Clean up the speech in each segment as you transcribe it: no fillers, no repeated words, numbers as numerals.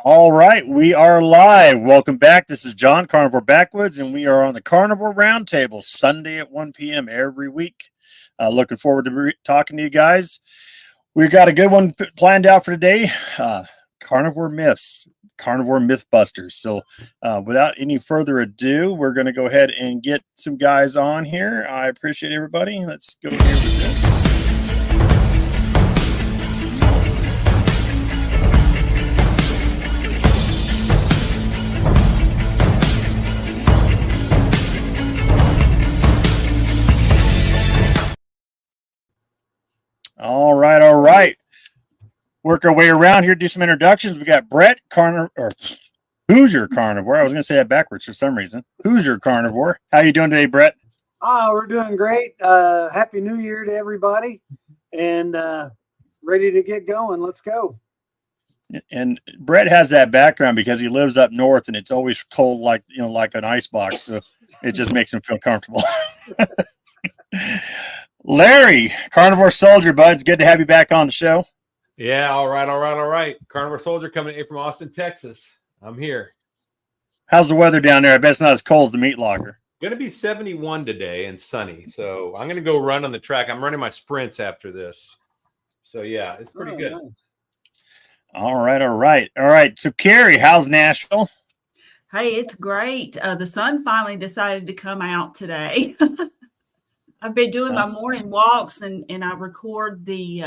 All right, we are live. Welcome back. This is John, Carnivore Backwoods, and we are on the Carnivore Roundtable Sunday at 1 p.m. every week. Looking forward to talking to you guys. We've got a good one planned out for today. Carnivore myths, carnivore mythbusters. So, without any further ado, we're going to go ahead and get some guys on here. I appreciate everybody. Let's go here with this. All right. Work our way around here, do some introductions. We got Brett Hoosier Carnivore. I was going to say that backwards for some reason. Hoosier Carnivore. How you doing today, Brett? Oh, we're doing great. Happy New Year to everybody, and ready to get going. Let's go. And Brett has that background because he lives up north, and it's always cold, like an ice box. So it just makes him feel comfortable. Larry, Carnivore Soldier, bud. It's good to have you back on the show. Yeah, all right. Carnivore Soldier coming in from Austin, Texas. I'm here. How's the weather down there? I bet it's not as cold as the meat locker. Going to be 71 today and sunny. So I'm going to go run on the track. I'm running my sprints after this. So, yeah, it's pretty good. Nice. All right. So, Carrie, how's Nashville? Hey, it's great. The sun finally decided to come out today. I've been doing my morning walks and I record the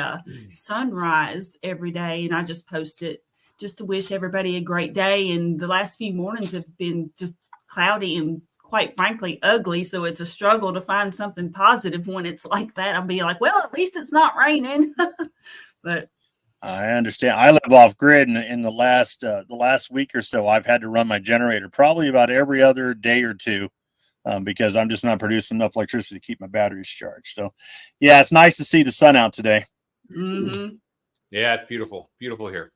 sunrise every day, and I just post it just to wish everybody a great day. And the last few mornings have been just cloudy and quite frankly ugly. So it's a struggle to find something positive when it's like that. I'll be like, well, at least it's not raining. But I understand. I live off grid, and in the last week or so, I've had to run my generator probably about every other day or two. Because I'm just not producing enough electricity to keep my batteries charged. So, yeah, it's nice to see the sun out today. mm-hmm. Yeah, it's beautiful. Beautiful here.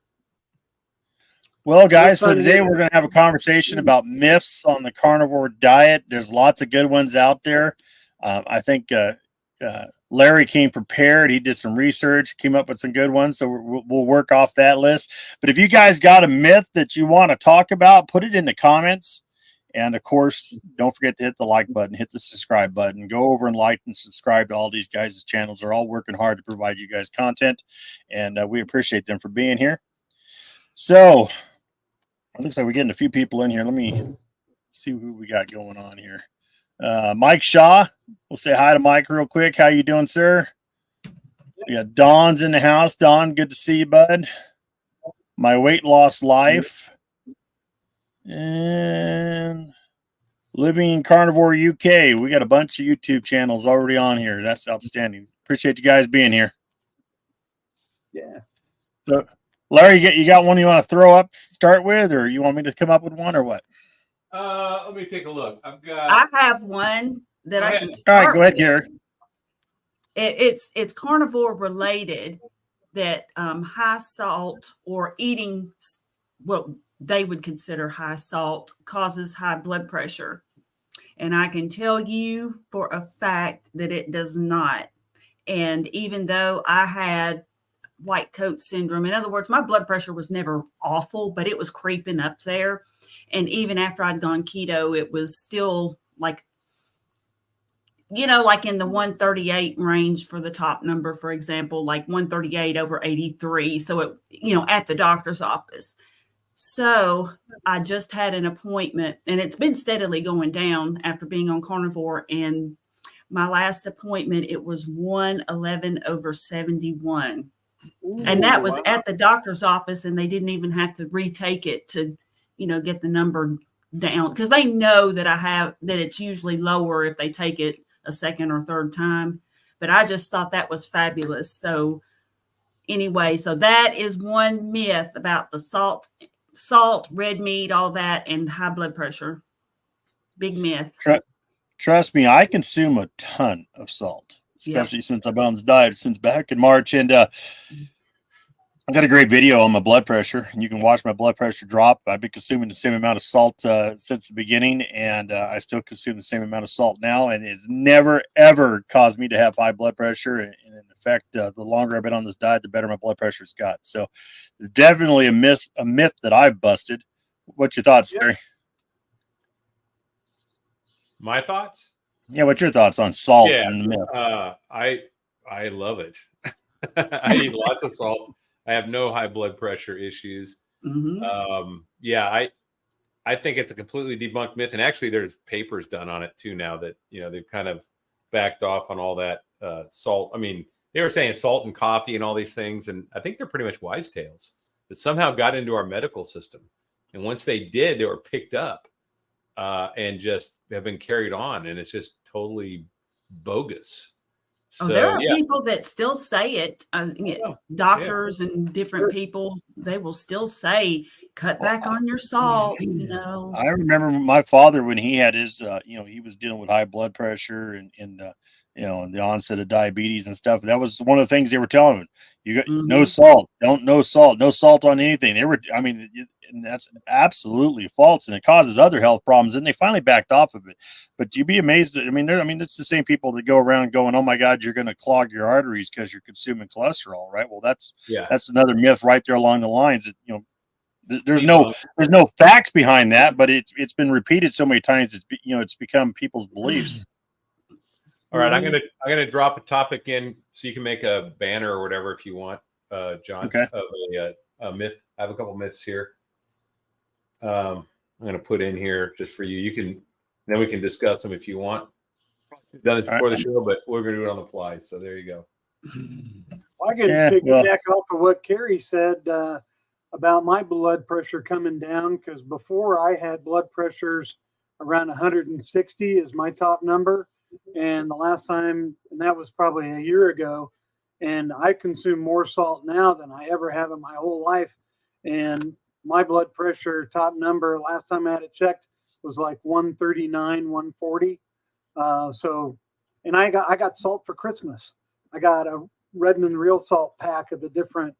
Well, guys, so today we're going to have a conversation about myths on the carnivore diet. There's lots of good ones out there. I think Larry came prepared. He did some research, came up with some good ones. So we'll work off that list. But if you guys got a myth that you want to talk about, put it in the comments. And, of course, don't forget to hit the like button, hit the subscribe button. Go over and like and subscribe to all these guys' channels. They're all working hard to provide you guys content, and we appreciate them for being here. So it looks like we're getting a few people in here. Let me see who we got going on here. Mike Shaw. We'll say hi to Mike real quick. How you doing, sir? We got Don's in the house. Don, good to see you, bud. My Weight Loss Life. And Living in Carnivore UK. We got a bunch of YouTube channels already on here. That's outstanding. Appreciate you guys being here. Yeah. So, Larry, you got one you want to throw up, start with, or you want me to come up with one, or what? Let me take a look. I have one that I can start. All right, go ahead, Gary. It's carnivore related. That high salt or eating what they would consider high salt causes high blood pressure. And I can tell you for a fact that it does not. And even though I had white coat syndrome, in other words, my blood pressure was never awful, but it was creeping up there. And even after I'd gone keto, it was still like in the 138 range for the top number, for example, like 138 over 83. So it, at the doctor's office. So I just had an appointment, and it's been steadily going down after being on carnivore. And my last appointment, it was 111 over 71. Ooh, and that was at the doctor's office, and they didn't even have to retake it to, get the number down, because they know that it's usually lower if they take it a second or third time. But I just thought that was fabulous. So anyway, so that is one myth about the salt, red meat, all that, and high blood pressure. Big myth. Trust me, I consume a ton of salt, especially since I've been on this diet since back in March. And I got a great video on my blood pressure, and you can watch my blood pressure drop. I've been consuming the same amount of salt since the beginning, and I still consume the same amount of salt now, and it's never, ever caused me to have high blood pressure. And in fact, the longer I've been on this diet, the better my blood pressure's got. So it's definitely a myth that I've busted. What's your thoughts, Larry? My thoughts? Yeah, what's your thoughts on salt Yeah, and the myth? I love it. I eat lots of salt. I have no high blood pressure issues. Yeah, I think it's a completely debunked myth, and actually, there's papers done on it too now that they've kind of backed off on all that salt. I mean, they were saying salt and coffee and all these things, and I think they're pretty much wives' tales that somehow got into our medical system, and once they did, they were picked up and just have been carried on, and it's just totally bogus. So, there are people that still say it. Doctors and different people, they will still say, cut back on your salt. I remember my father when he had his, he was dealing with high blood pressure and the onset of diabetes and stuff. That was one of the things they were telling him. You got no salt, no salt on anything. And that's absolutely false, and it causes other health problems. And they finally backed off of it. But you'd be amazed. It's the same people that go around going, "Oh my God, you're going to clog your arteries because you're consuming cholesterol," right? Well, that's another myth right there along the lines that there's no facts behind that, but it's been repeated so many times. It's become people's beliefs. All right, I'm gonna drop a topic in so you can make a banner or whatever if you want, John. Okay. Of a myth. I have a couple myths here. I'm gonna put in here just for you. Then we can discuss them if you want. We've done it before the show, but we're gonna do it on the fly. So there you go. I can piggyback off of what Carrie said about my blood pressure coming down, because before I had blood pressures around 160 is my top number. And the last time, and that was probably a year ago, and I consume more salt now than I ever have in my whole life. And my blood pressure top number last time I had it checked was like 139, 140. And I got salt for Christmas. I got a Redmond real salt pack of the different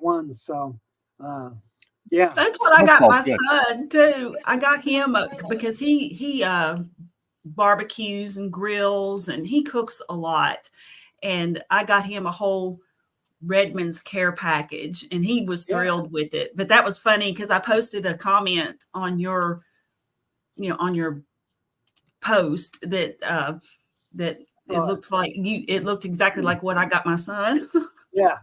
ones. So that's what I got my son too. I got him because he barbecues and grills, and he cooks a lot, and I got him a whole Redmond's care package, and he was thrilled with it. But that was funny because I posted a comment on your post that it looks like it looked exactly like what I got my son. I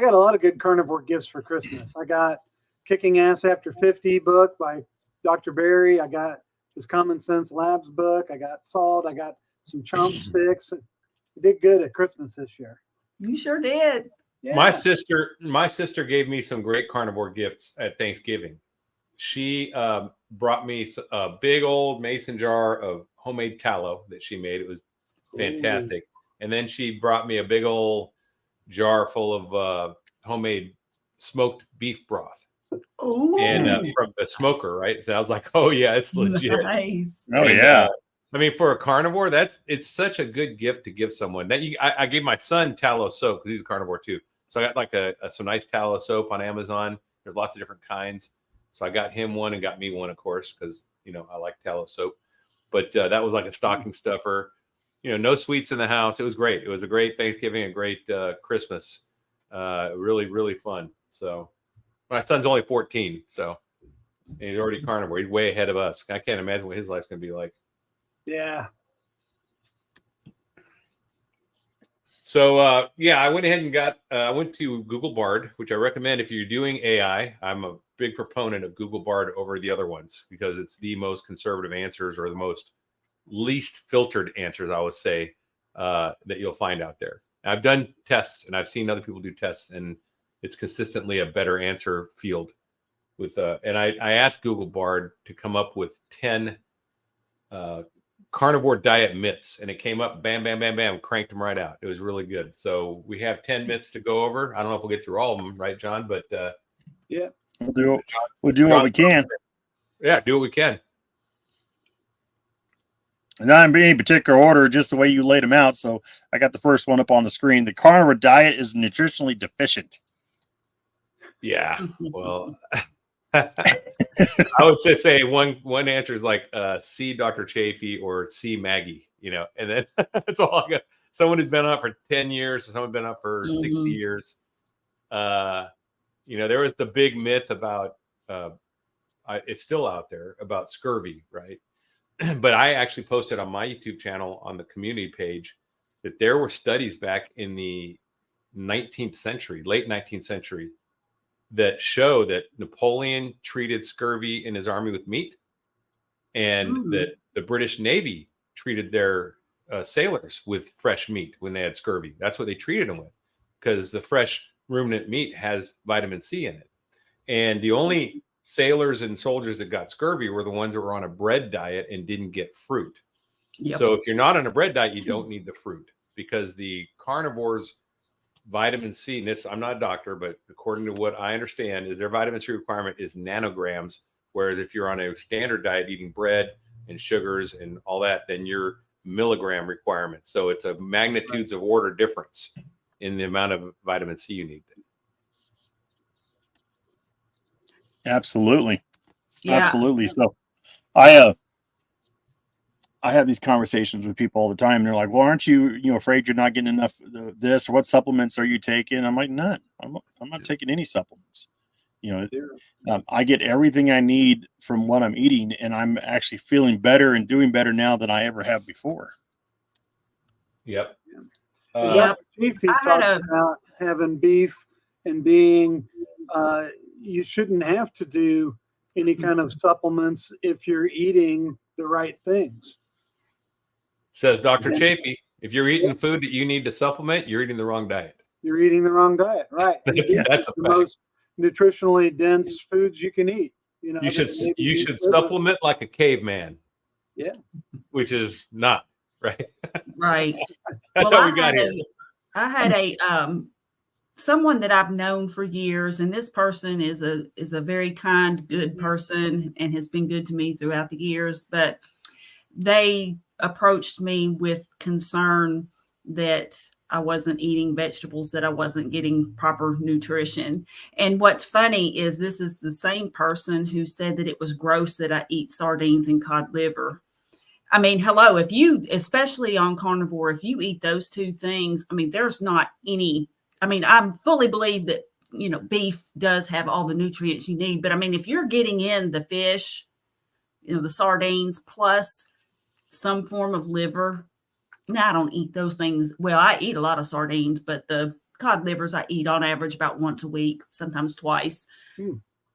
got a lot of good carnivore gifts for Christmas. I got Kicking Ass After 50 book by Dr. Berry. I got this Common Sense Labs book. I got salt. I got some chomp sticks. We did good at Christmas this year. You sure did. Yeah. My sister gave me some great carnivore gifts at Thanksgiving. She brought me a big old mason jar of homemade tallow that she made. It was fantastic. Ooh. And then she brought me a big old jar full of homemade smoked beef broth. Ooh. And from the smoker, right? So I was like, oh yeah, it's legit. Nice. Oh yeah. For a carnivore, it's such a good gift to give someone. I gave my son tallow soap because he's a carnivore too. So I got like some nice tallow soap on Amazon. There's lots of different kinds. So I got him one and got me one, of course, because I like tallow soap. But that was like a stocking stuffer. No sweets in the house. It was great. It was a great Thanksgiving, a great Christmas. Really, really fun. So my son's only 14, so he's already carnivore. He's way ahead of us. I can't imagine what his life's going to be like. Yeah. So, I went ahead and I went to Google Bard, which I recommend if you're doing AI. I'm a big proponent of Google Bard over the other ones because it's the most conservative answers or the most least filtered answers, I would say, that you'll find out there. I've done tests and I've seen other people do tests, and it's consistently a better answer field. And I asked Google Bard to come up with 10 carnivore diet myths, and it came up, bam, bam, bam, bam, cranked them right out. It was really good. So we have 10 myths to go over. I don't know if we'll get through all of them, right, John? But we'll do what we can. Yeah, do what we can. Not in any particular order, just the way you laid them out. So I got the first one up on the screen. The carnivore diet is nutritionally deficient. Yeah. Well, I would just say one answer is like see Dr. Chafee or see Maggie, and then that's all I got. Someone who's been on for 10 years or someone who's been up for 60 years. There was the big myth about it's still out there about scurvy, right? But I actually posted on my YouTube channel on the community page that there were studies back in the 19th century, late 19th century, that show that Napoleon treated scurvy in his army with meat, and that the British Navy treated their sailors with fresh meat when they had scurvy. That's what they treated them with, because the fresh ruminant meat has vitamin C in it. And the only sailors and soldiers that got scurvy were the ones that were on a bread diet and didn't get fruit. Yep. So if you're not on a bread diet, you don't need the fruit, because the carnivores' vitamin C, and this, I'm not a doctor, but according to what I understand, is their vitamin C requirement is nanograms. Whereas if you're on a standard diet eating bread and sugars and all that, then you're milligram requirement. So it's a magnitudes of order difference in the amount of vitamin C you need. Absolutely. Yeah. Absolutely. So I have these conversations with people all the time. And they're like, well, aren't you afraid you're not getting enough of this? Or what supplements are you taking? I'm like, none. I'm not taking any supplements. I get everything I need from what I'm eating, and I'm actually feeling better and doing better now than I ever have before. Yep. Chief, he talked about having beef and being, you shouldn't have to do any kind of supplements if you're eating the right things. Says Dr. Chafee, if you're eating food that you need to supplement, you're eating the wrong diet. You're eating the wrong diet, right? That's the most nutritionally dense foods you can eat. You should supplement like a caveman. Yeah. Which is not, right? Right. That's how we got here. I had a someone that I've known for years, and this person is a very kind, good person and has been good to me throughout the years, but they approached me with concern that I wasn't eating vegetables, that I wasn't getting proper nutrition. And what's funny is this is the same person who said that it was gross that I eat sardines and cod liver. I mean, hello, if you, especially on carnivore, if you eat those two things, I mean, there's not any, I mean, I fully believe that, beef does have all the nutrients you need. But I mean, if you're getting in the fish, the sardines plus some form of liver, now I don't eat those things. Well, I eat a lot of sardines, but the cod livers I eat on average about once a week, sometimes twice.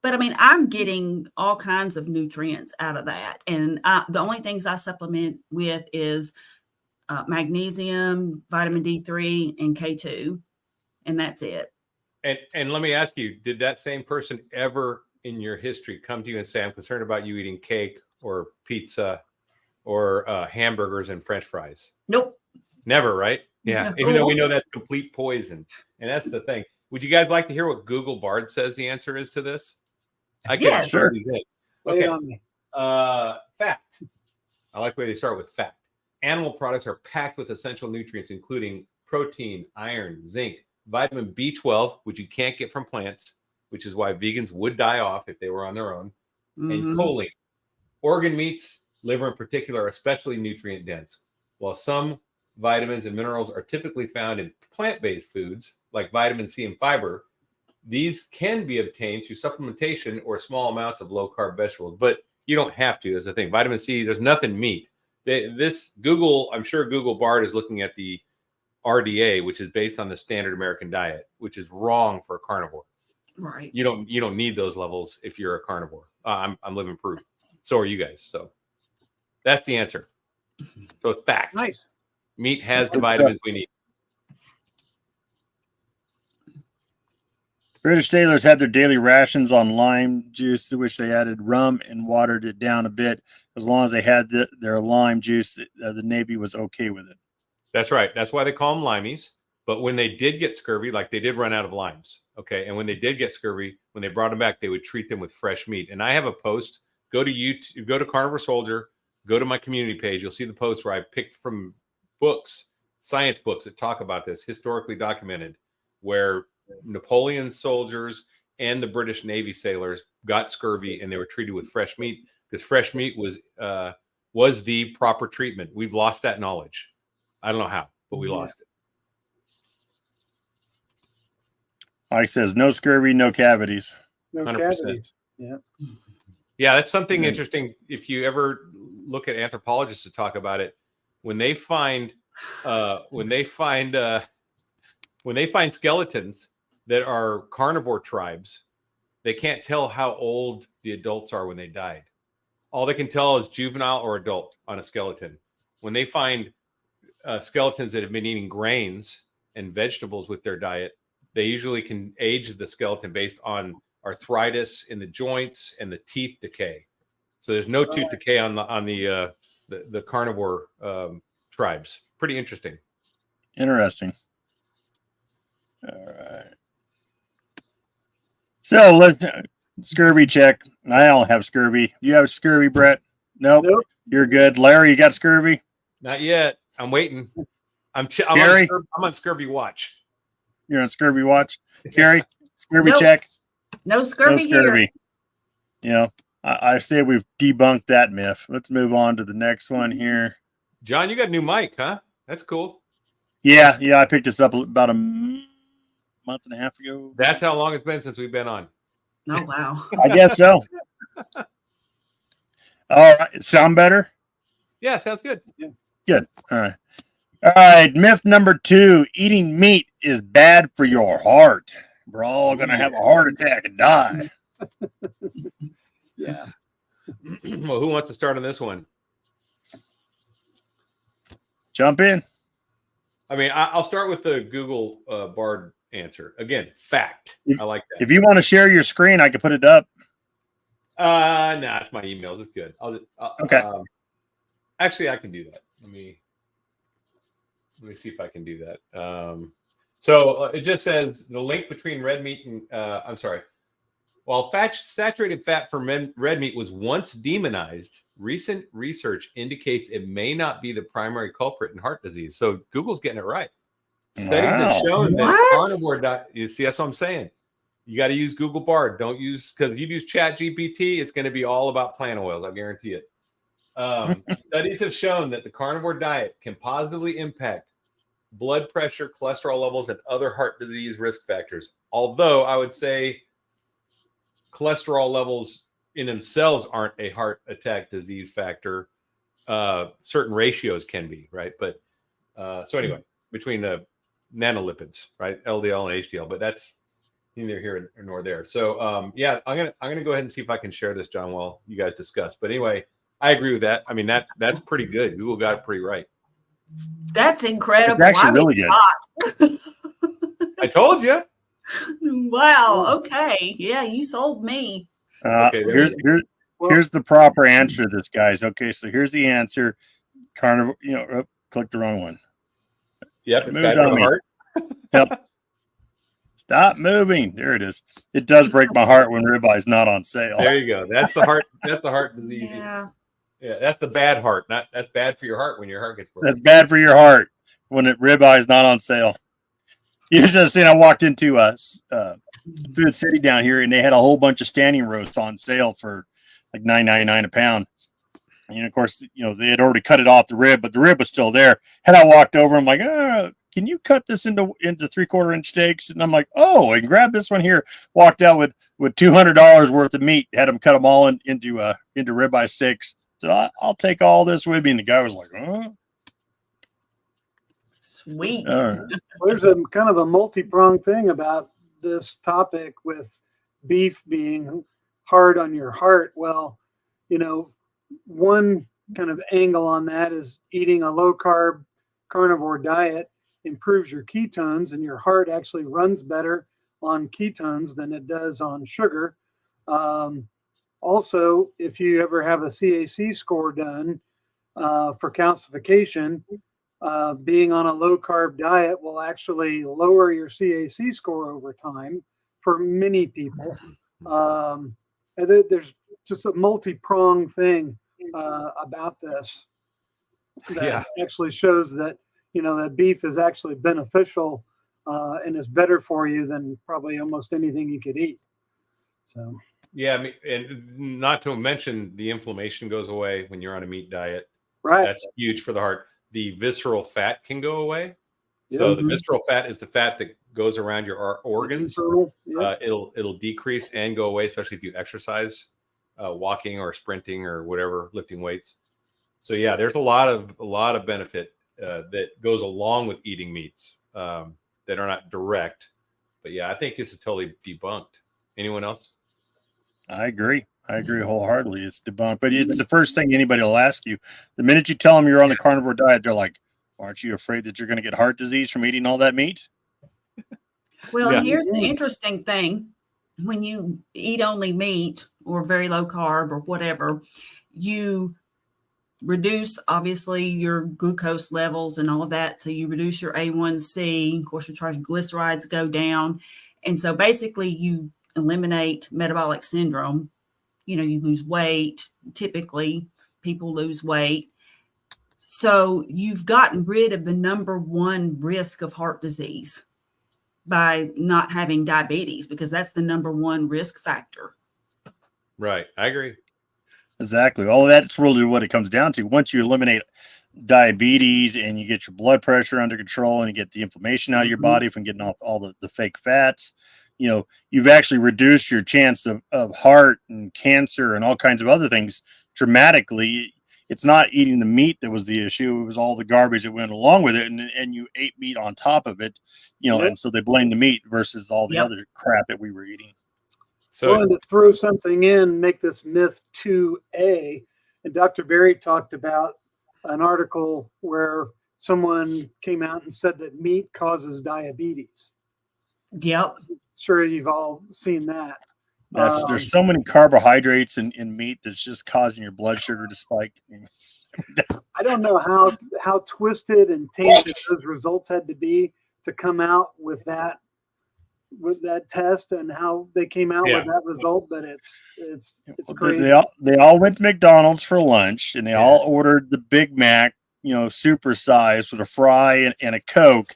But I mean, I'm getting all kinds of nutrients out of that. And the only things I supplement with is magnesium, vitamin D3, and K2. And that's it. And let me ask you, did that same person ever in your history come to you and say, I'm concerned about you eating cake or pizza or hamburgers and French fries? Nope. Never, right? Yeah. No. Even though we know that's complete poison. And that's the thing. Would you guys like to hear what Google Bard says the answer is to this? I can. Yes, sure. Okay. Fact. I like the way they start with fact. Animal products are packed with essential nutrients, including protein, iron, zinc, vitamin B12, which you can't get from plants, which is why vegans would die off if they were on their own, and choline. Organ meats, liver in particular, are especially nutrient dense. While some vitamins and minerals are typically found in plant-based foods, like vitamin C and fiber, these can be obtained through supplementation or small amounts of low-carb vegetables. But you don't have to. That's the thing. Vitamin C, there's nothing meat. I'm sure Google Bard is looking at the RDA, which is based on the standard American diet, which is wrong for a carnivore. Right. You don't need those levels if you're a carnivore. I'm living proof. So are you guys. So that's the answer. So it's fact. Nice. Meat has the vitamins we need. British sailors had their daily rations on lime juice, to which they added rum and watered it down a bit. As long as they had their lime juice, the Navy was okay with it. That's right. That's why they call them limeys. But when they did get scurvy, like they did run out of limes. Okay. And when they did get scurvy, when they brought them back, they would treat them with fresh meat. And I have a post. Go to YouTube, go to Carnivore Soldier, go to my community page. You'll see the post where I picked from books, science books that talk about this, historically documented, where Napoleon's soldiers and the British Navy sailors got scurvy and they were treated with fresh meat because fresh meat was the proper treatment. We've lost that knowledge. I don't know how, but we lost it. Mike says no scurvy, no cavities. No 100%. cavities. Yeah. Yeah, that's something interesting. If you ever look at anthropologists to talk about it, when they find skeletons that are carnivore tribes, they can't tell how old the adults are when they died. All they can tell is juvenile or adult on a skeleton. When they find skeletons that have been eating grains and vegetables with their diet, they usually can age the skeleton based on arthritis in the joints and the teeth decay. So there's no tooth decay on the carnivore tribes. Pretty interesting. Interesting. All right. So let's scurvy check. I don't have scurvy. You have scurvy, Brett? Nope. You're good. Larry, you got scurvy? Not yet. I'm waiting. I'm on scurvy watch. You're on scurvy watch. Carrie, scurvy Nope. check. No scurvy, here. You know, I say we've debunked that myth. Let's move on to the next one here. John, you got a new mic, huh? That's cool. Yeah. I picked this up about a month and a half ago. That's how long it's been since we've been on. Oh, wow. I guess so. All right. Sound better? Yeah, sounds good. Yeah. Good. All right. Myth number 2, eating meat is bad for your heart. We're all going to have a heart attack and die. Yeah. Well, who wants to start on this one? Jump in. I mean, I'll start with the Google Bard answer. Again, fact. I like that. If you want to share your screen, I can put it up. Nah, it's my emails. It's good. Okay. Actually, I can do that. Let me see if I can do that. So it just says the link between red meat and I'm sorry. While saturated fat from red meat was once demonized, recent research indicates it may not be the primary culprit in heart disease. So Google's getting it right. Studies have shown that carnivore diet. You see, that's what I'm saying. You got to use Google Bard. Don't use, because if you use Chat GPT, it's going to be all about plant oils. I guarantee it. Studies have shown that the carnivore diet can positively impact blood pressure, cholesterol levels, and other heart disease risk factors. Although I would say cholesterol levels in themselves aren't a heart attack disease factor. Certain ratios can be, right? But so anyway, between the nanolipids, right, LDL and HDL, but that's neither here nor there. So yeah, I'm gonna go ahead and see if I can share this, John, while you guys discuss. But anyway, I agree with that. I mean, that's pretty good. Google got it pretty right. That's incredible. It's actually really good. I told you. Wow. Okay. Yeah, you sold me. Okay, here's the proper answer to this, guys. Okay, so here's the answer. Carnivore, click the wrong one. Yep, it's moved bad for on the me. heart. Yep. Stop moving. There it is. It does break my heart when ribeye's not on sale. There you go. That's the heart. That's the heart disease. Yeah. That's the bad heart. That's bad for your heart when your heart gets broken. That's bad for your heart when ribeye's not on sale. You should have seen. I walked into Food City down here, and they had a whole bunch of standing roasts on sale for like $9.99 a pound. And of course, they had already cut it off the rib, but the rib was still there. And I walked over, I'm like, can you cut this into 3/4 inch steaks? And I'm like, oh, and grab this one here. Walked out with $200 worth of meat. Had them cut them all into ribeye steaks. So I'll take all this with me. And the guy was like, oh. Sweet. Well, there's a kind of a multi-pronged thing about this topic with beef being hard on your heart. Well, one kind of angle on that is eating a low carb carnivore diet improves your ketones, and your heart actually runs better on ketones than it does on sugar. Also, if you ever have a CAC score done for calcification, being on a low carb diet will actually lower your CAC score over time for many people. And there's just a multi-pronged thing about this that actually shows that, that beef is actually beneficial and is better for you than probably almost anything you could eat. So, yeah, I mean, and not to mention the inflammation goes away when you're on a meat diet. right. That's huge for the heart. The visceral fat can go away. So the visceral fat is the fat that goes around your organs. It'll decrease and go away, especially if you exercise, walking or sprinting or whatever, lifting weights. So yeah, there's a lot of benefit that goes along with eating meats that are not direct. But yeah, I think this is totally debunked. Anyone else? I agree wholeheartedly. It's debunked, but it's the first thing anybody will ask you. The minute you tell them you're on the carnivore diet, they're like, aren't you afraid that you're going to get heart disease from eating all that meat? Well, and here's the interesting thing. When you eat only meat or very low carb or whatever, you reduce, obviously, your glucose levels and all of that. So you reduce your A1C. Of course, your triglycerides go down. And so basically you eliminate metabolic syndrome. You lose weight. Typically, people lose weight. So you've gotten rid of the number one risk of heart disease by not having diabetes, because that's the number one risk factor. Right. I agree. Exactly. All of that's really what it comes down to. Once you eliminate diabetes and you get your blood pressure under control and you get the inflammation out of your body from getting off all the fake fats, you've actually reduced your chance of heart and cancer and all kinds of other things dramatically. It's not eating the meat that was the issue. It was all the garbage that went along with it. And you ate meat on top of it, and so they blame the meat versus all the other crap that we were eating. So I wanted to throw something in, make this myth 2A. And Dr. Berry talked about an article where someone came out and said that meat causes diabetes. Yep. Sure, you've all seen that. Yes, there's so many carbohydrates in meat that's just causing your blood sugar to spike. I don't know how twisted and tainted those results had to be to come out with that test and how they came out with that result, but it's crazy. They all went to McDonald's for lunch and they all ordered the Big Mac, super size with a fry and a Coke.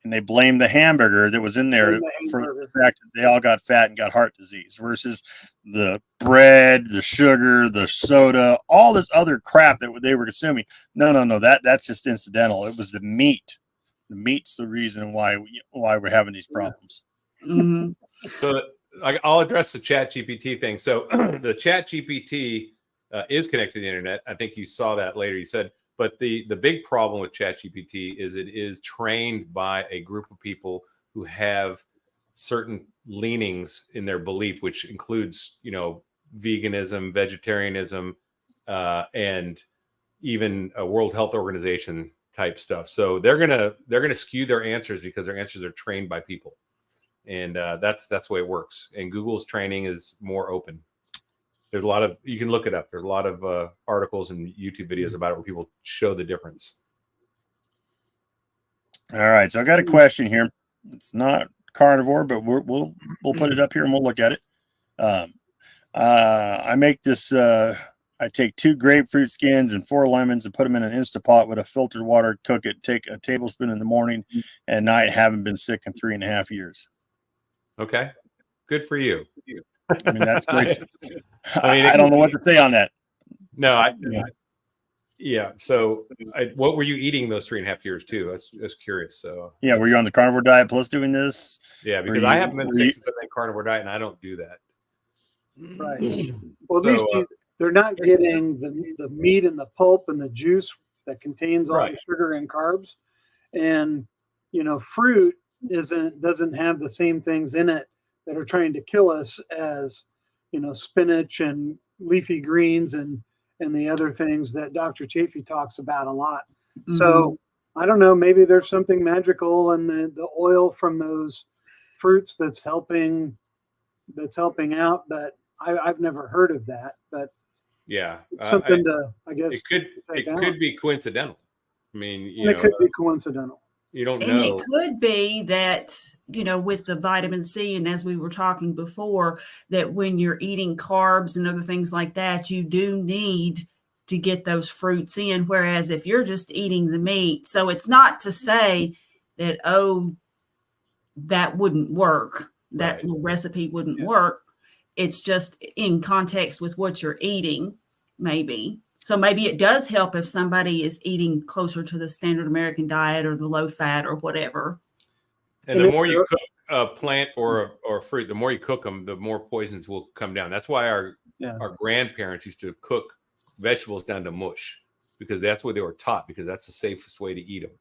And they blamed the hamburger that was in there for the fact that they all got fat and got heart disease versus the bread, the sugar, the soda, all this other crap that they were consuming. No. That's just incidental. It was the meat. The meat's the reason why we're having these problems. Mm-hmm. So I'll address the ChatGPT thing. So the ChatGPT is connected to the internet. I think you saw that later. You said. But the big problem with ChatGPT is it is trained by a group of people who have certain leanings in their belief, which includes, veganism, vegetarianism, and even a World Health Organization type stuff. So they're gonna skew their answers because their answers are trained by people, and that's the way it works. And Google's training is more open. There's a lot of, you can look it up. There's a lot of articles and YouTube videos about it where people show the difference. All right. So I got a question here. It's not carnivore, but we'll put it up here and we'll look at it. I make this, I take 2 grapefruit skins and 4 lemons and put them in an Instapot with a filtered water, cook it, take a tablespoon in the morning and night. Haven't been sick in 3.5 years. Okay. Good for you. I mean, that's great. I don't know what to say on that. No, yeah. So what were you eating those 3.5 years too? I was curious. So yeah, were you on the carnivore diet plus doing this? Yeah, because I haven't been 6 since I've carnivore diet and I don't do that. Right. Well, they're not getting the meat and the pulp and the juice that contains all the sugar and carbs. And, fruit doesn't have the same things in it that are trying to kill us as, spinach and leafy greens and the other things that Dr. Chafee talks about a lot. Mm-hmm. So I don't know, maybe there's something magical in the oil from those fruits that's helping out, but I've never heard of that. But yeah, it's something I guess it could be coincidental. I mean, it could be coincidental. You don't know. And it could be that, with the vitamin C, and as we were talking before, that when you're eating carbs and other things like that, you do need to get those fruits in. Whereas if you're just eating the meat, so it's not to say that, oh, that wouldn't work. That little recipe wouldn't work. It's just in context with what you're eating, maybe. So maybe it does help if somebody is eating closer to the standard American diet or the low fat or whatever. And the more you cook a plant or a fruit, the more you cook them, the more poisons will come down. That's why our grandparents used to cook vegetables down to mush, because that's what they were taught, because that's the safest way to eat them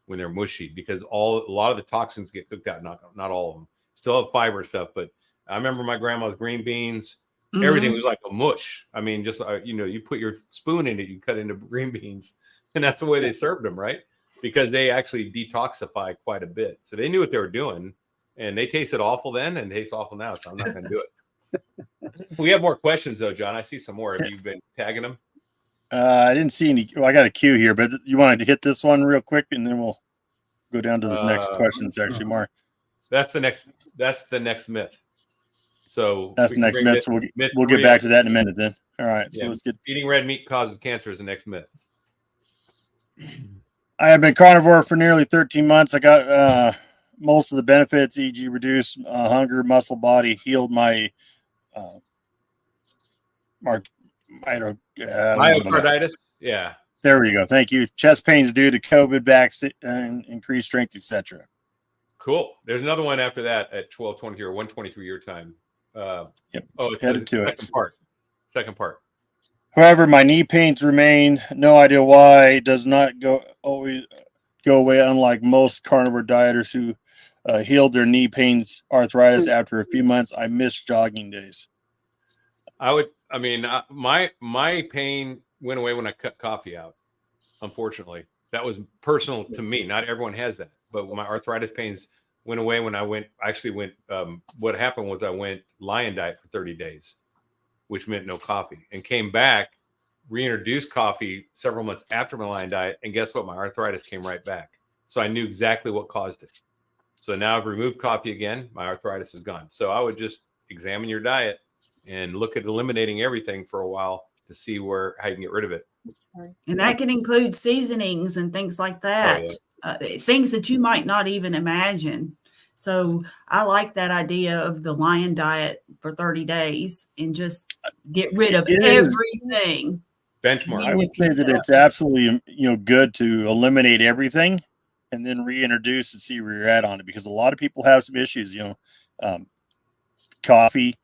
when they're mushy, because a lot of the toxins get cooked out. Not all of them. Still have fiber stuff, but I remember my grandma's green beans. Everything was like a mush. I mean, just you put your spoon in it, you cut into green beans, and that's the way they served them, right? Because they actually detoxify quite a bit. So they knew what they were doing, and they tasted awful then and taste awful now. So I'm not going to do it. We have more questions though, John. I see some more. Have you been tagging them? I didn't see any. Well, I got a queue here, but you wanted to hit this one real quick, and then we'll go down to this next question section, Mark. That's the next myth. So that's the next myth. We'll get back to that in a minute then. All right. So let's get eating red meat causes cancer is the next myth. I have been carnivore for nearly 13 months. I got most of the benefits, e.g. reduced hunger, muscle body, healed my myocarditis. Yeah. There we go. Thank you. Chest pains due to COVID vaccine and increased strength, etc. Cool. There's another one after that at 12:23 or 1:23 your time. Yep. Oh, it's headed to second part. Second part. However, my knee pains remain. No idea why. It does not always go away, unlike most carnivore dieters who healed their knee pains, arthritis after a few months. I miss jogging days. My pain went away when I cut coffee out. Unfortunately, that was personal to me. Not everyone has that, but my arthritis pains went away when I went. What happened was I went lion diet for 30 days, which meant no coffee, and came back, reintroduced coffee several months after my lion diet, and guess what? My arthritis came right back. So I knew exactly what caused it. So now I've removed coffee again. My arthritis is gone. So I would just examine your diet and look at eliminating everything for a while to see how you can get rid of it. And that can include seasonings and things like that, things that you might not even imagine. So I like that idea of the lion diet for 30 days and just get rid of everything. Benchmark. I would say that it's absolutely good to eliminate everything and then reintroduce and see where you're at on it, because a lot of people have some issues. Coffee,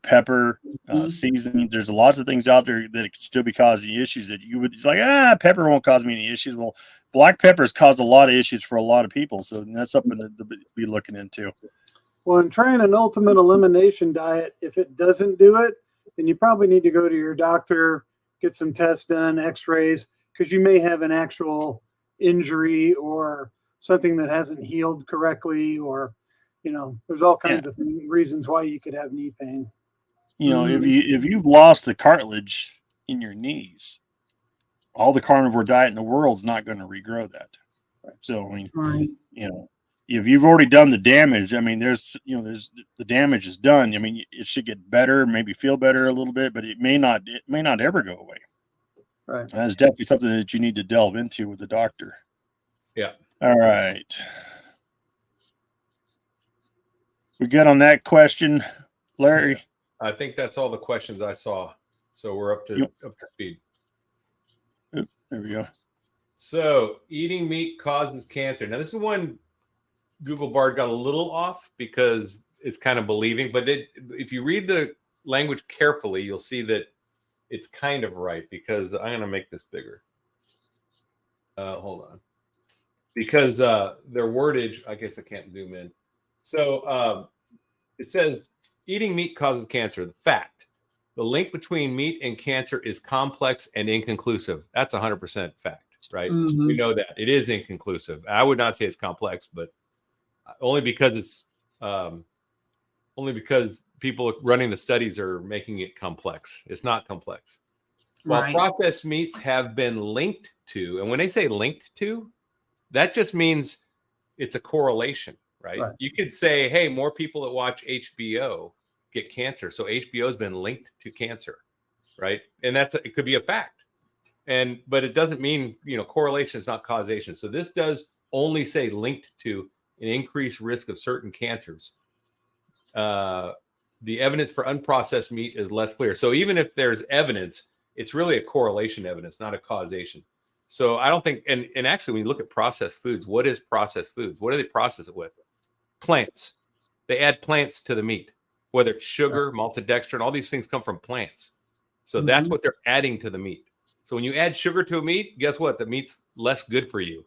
pepper, seasonings. There's lots of things out there that could still be causing issues that you would. It's like, pepper won't cause me any issues. Well, black pepper has caused a lot of issues for a lot of people, so that's something to be looking into. Well, in trying an ultimate elimination diet, if it doesn't do it, then you probably need to go to your doctor, get some tests done, x-rays, because you may have an actual injury or something that hasn't healed correctly, or there's all kinds of reasons why you could have knee pain. If you've lost the cartilage in your knees, all the carnivore diet in the world is not going to regrow that. So if you've already done the damage, there's the damage is done. It should get better, maybe feel better a little bit, but it may not ever go away. Right. That's definitely something that you need to delve into with the doctor. Yeah. All right. We good on that question, Larry? I think that's all the questions I saw. So we're up to speed. Oop, there we go. So eating meat causes cancer. Now this is one Google Bard got a little off because it's kind of believing, but if you read the language carefully, you'll see that it's kind of right, because I'm going to make this bigger. Hold on. Because their wordage, I guess I can't zoom in. So it says eating meat causes cancer. The fact, the link between meat and cancer is complex and inconclusive. That's 100% fact, right? Mm-hmm. We know that it is inconclusive. I would not say it's complex, but only because people running the studies are making it complex. It's not complex. While processed meats have been linked to, and when they say linked to, that just means it's a correlation. Right? You could say, hey, more people that watch HBO get cancer. So HBO has been linked to cancer, right? And it could be a fact. but it doesn't mean, correlation is not causation. So this does only say linked to an increased risk of certain cancers. The evidence for unprocessed meat is less clear. So even if there's evidence, it's really a correlation evidence, not a causation. So I don't think, and actually when you look at processed foods, what is processed foods? What do they process it with? Plants. They add plants to the meat, whether it's sugar, maltodextrin, all these things come from plants. So that's what they're adding to the meat. So when you add sugar to a meat, guess what? The meat's less good for you.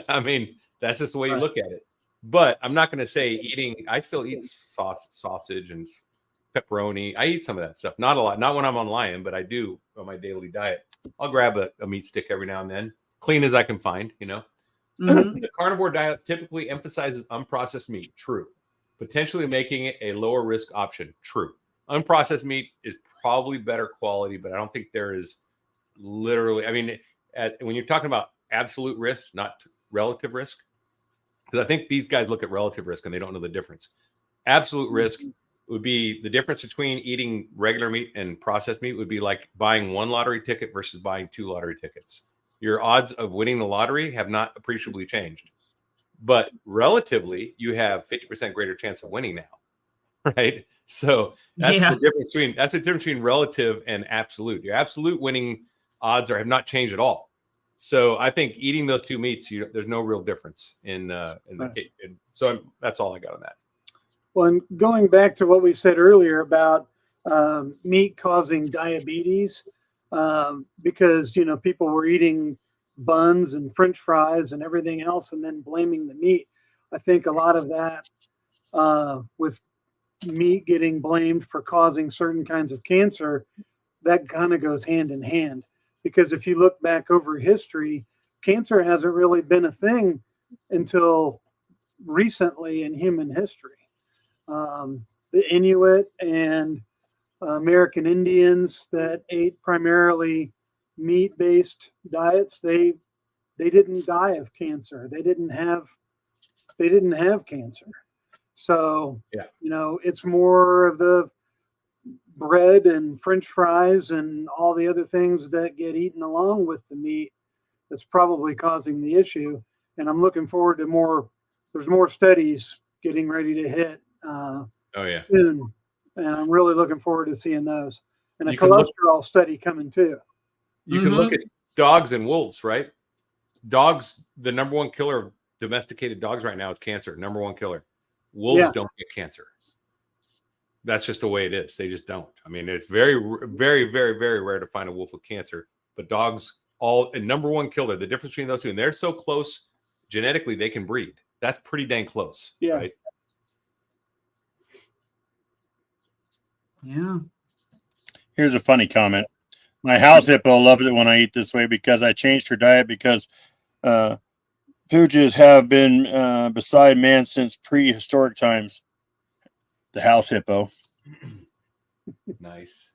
I mean, that's just the way you look at it. But I'm not going to say I still eat sausage and pepperoni. I eat some of that stuff. Not a lot. Not when I'm on Lion, but I do on my daily diet. I'll grab a meat stick every now and then, clean as I can find, The carnivore diet typically emphasizes unprocessed meat. True. Potentially making it a lower risk option. True. Unprocessed meat is probably better quality, but I don't think there is literally, when you're talking about absolute risk, not relative risk, because I think these guys look at relative risk and they don't know the difference. Absolute risk would be the difference between eating regular meat and processed meat would be like buying 1 lottery ticket versus buying 2 lottery tickets. Your odds of winning the lottery have not appreciably changed. But relatively, you have 50% greater chance of winning now, right? So that's the difference between relative and absolute. Your absolute winning odds have not changed at all. So I think eating those 2 meats, there's no real difference so that's all I got on that. Well, and going back to what we said earlier about meat causing diabetes, because people were eating buns and French fries and everything else, and then blaming the meat. I think a lot of that, with meat getting blamed for causing certain kinds of cancer, that kind of goes hand in hand. Because if you look back over history, cancer hasn't really been a thing until recently in human history. The Inuit and American Indians that ate primarily meat-based diets, they didn't die of cancer. They didn't have cancer. So it's more of the bread and French fries and all the other things that get eaten along with the meat that's probably causing the issue. And I'm looking forward to there's more studies getting ready to hit soon. And I'm really looking forward to seeing those. And a cholesterol study coming too. You can look at dogs and wolves, right? Dogs, the number 1 killer of domesticated dogs right now is cancer. Number 1 killer. Wolves don't get cancer. That's just the way it is. They just don't. It's very, very, very, very rare to find a wolf with cancer. But dogs, number 1 killer. The difference between those two, and they're so close genetically, they can breed. That's pretty dang close, right? Yeah. Here's a funny comment. My house hippo loves it when I eat this way because I changed her diet because poojas have been beside man since prehistoric times. The house hippo. Nice.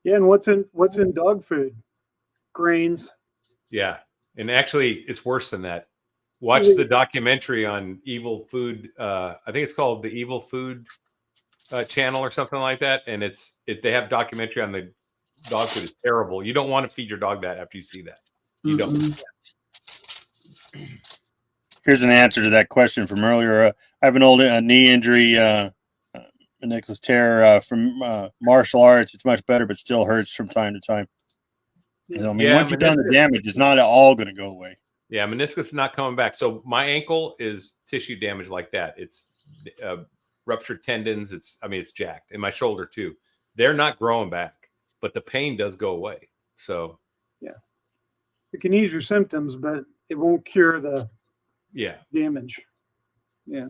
Yeah, and what's in dog food? Grains. Yeah, and actually, it's worse than that. Watch the documentary on Evil Food. I think it's called the Evil Food channel or something like that. And they have documentary on the dog food. It's terrible. You don't want to feed your dog that after you see that. You don't. Here's an answer to that question from earlier. I have an old knee injury, meniscus tear from martial arts. It's much better, but still hurts from time to time. Once you've done the damage, it's not all going to go away. Yeah, meniscus is not coming back. So my ankle is tissue damage like that. It's ruptured tendons. It's jacked. And my shoulder too. They're not growing back, but the pain does go away. So yeah, it can ease your symptoms, but it won't cure the damage. Yeah.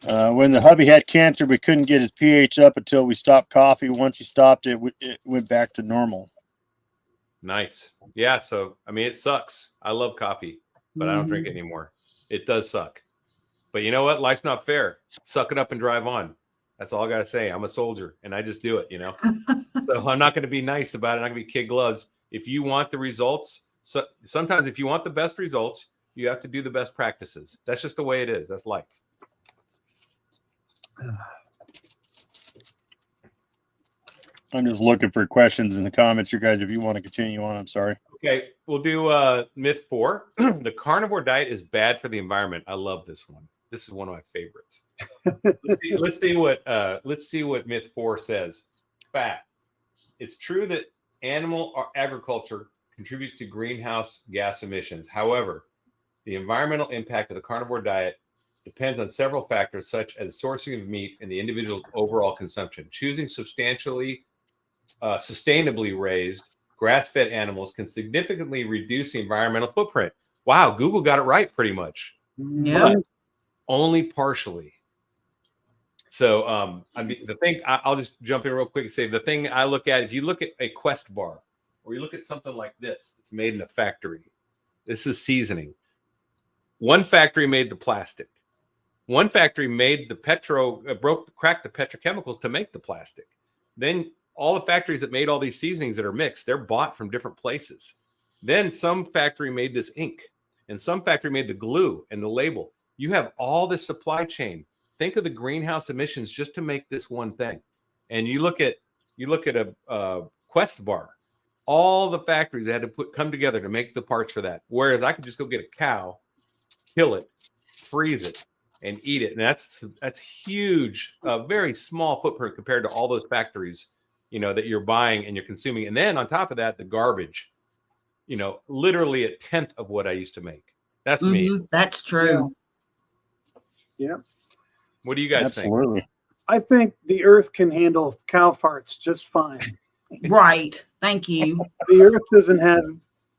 When the hubby had cancer, we couldn't get his pH up until we stopped coffee. Once he stopped it went back to normal. Nice. Yeah. So, it sucks. I love coffee, but I don't drink it anymore. It does suck. But you know what? Life's not fair. Suck it up and drive on. That's all I got to say. I'm a soldier and I just do it, So I'm not going to be nice about it. I'm not going to be kid gloves. If you want the results, sometimes if you want the best results, you have to do the best practices. That's just the way it is. That's life. I'm just looking for questions in the comments, you guys, if you want to continue on. I'm sorry. Okay, we'll do myth 4. The carnivore diet is bad for the environment. I love this one. This is one of my favorites. let's see what myth 4 says. Fact. It's true that animal agriculture contributes to greenhouse gas emissions. However, the environmental impact of the carnivore diet depends on several factors, such as sourcing of meat and the individual's overall consumption. Choosing sustainably raised grass-fed animals can significantly reduce the environmental footprint. Wow, Google got it right pretty much. Yeah. But only partially. So I mean, the thing, I'll just jump in real quick and say, the thing I look at, if you look at a Quest bar, or you look at something like this, it's made in a factory. This is seasoning. One factory made the plastic. One factory made the cracked the petrochemicals to make the plastic. Then all the factories that made all these seasonings that are mixed, they're bought from different places. Then some factory made this ink, and some factory made the glue and the label. You have all this supply chain. Think of the greenhouse emissions just to make this one thing. And you look at a Quest bar, all the factories that had to come together to make the parts for that. Whereas I could just go get a cow, kill it, freeze it, and eat it. And that's huge, very small footprint compared to all those factories, that you're buying and you're consuming. And then on top of that, the garbage, literally a tenth of what I used to make. That's me. That's true. Yeah. What do you guys Absolutely. think? I think the earth can handle cow farts just fine. Right. Thank you. The earth doesn't have,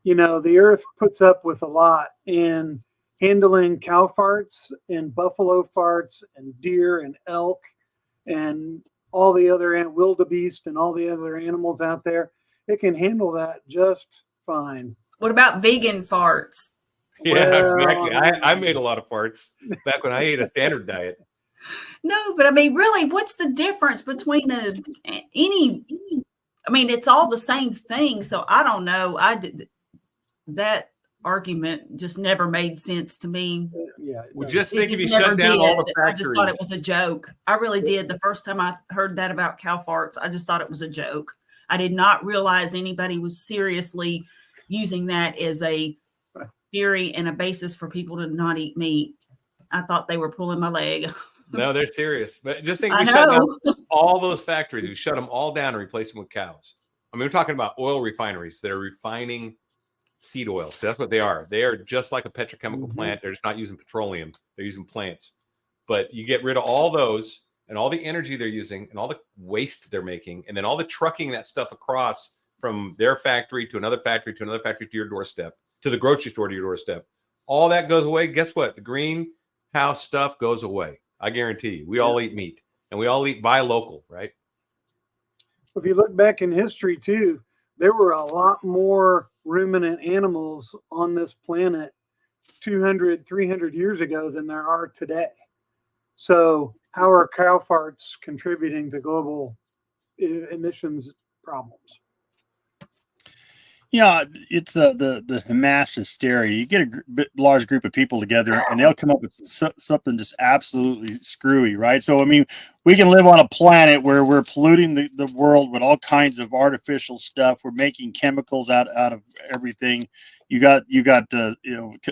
the earth puts up with a lot, and handling cow farts and buffalo farts and deer and elk and all the other wildebeest and all the other animals out there, it can handle that just fine. What about vegan farts? Yeah, exactly. I made a lot of farts back when I ate a standard diet. No, but I mean, really, what's the difference between it's all the same thing. So I don't know. That argument just never made sense to me. Yeah. Well, just think if you shut down all the factories. I just thought it was a joke. I really did. The first time I heard that about cow farts, I just thought it was a joke. I did not realize anybody was seriously using that as a theory and a basis for people to not eat meat. I thought they were pulling my leg. No, they're serious. But just think, we shut down all those factories. We shut them all down and replace them with cows. I mean, we're talking about oil refineries that are refining seed oil. So that's what they are. They are just like a petrochemical plant. They're just not using petroleum. They're using plants. But you get rid of all those and all the energy they're using and all the waste they're making, and then all the trucking that stuff across from their factory to another factory to another factory to your doorstep, to the grocery store to your doorstep. All that goes away. Guess what? The greenhouse stuff goes away. I guarantee you. We all eat meat, and we all buy local, right? If you look back in history too, there were a lot more ruminant animals on this planet 200, 300 years ago than there are today. So how are cow farts contributing to global emissions problems? Yeah, it's the mass hysteria. You get a large group of people together, and they'll come up with something just absolutely screwy, right? So, I mean, we can live on a planet where we're polluting the world with all kinds of artificial stuff. We're making chemicals out of everything. You got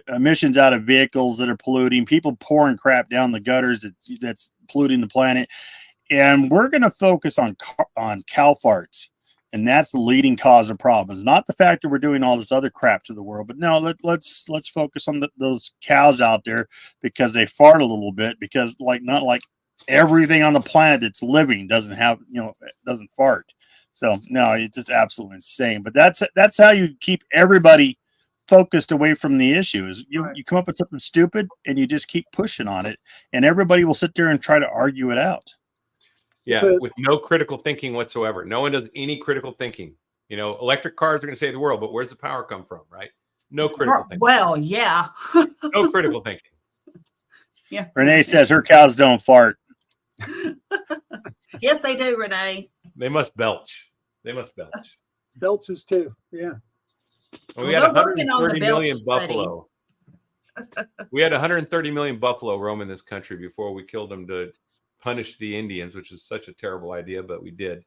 emissions out of vehicles that are polluting. People pouring crap down the gutters that's polluting the planet, and we're going to focus on cow farts. And that's the leading cause of problems. Not the fact that we're doing all this other crap to the world, but no, let's focus on those cows out there because they fart a little bit. Because not like everything on the planet that's living doesn't fart. So no, it's just absolutely insane. But that's how you keep everybody focused away from the issue. Is you come up with something stupid and you just keep pushing on it, and everybody will sit there and try to argue it out. Yeah, with no critical thinking whatsoever. No one does any critical thinking. Electric cars are going to save the world, but where's the power come from, right? No critical thinking. Well, yeah. No critical thinking. Yeah. Renee says her cows don't fart. Yes, they do, Renee. They must belch. Belches too. Yeah. We had 130 million buffalo. We had 130 million buffalo roaming this country before we killed them to punish the Indians, which is such a terrible idea, but we did.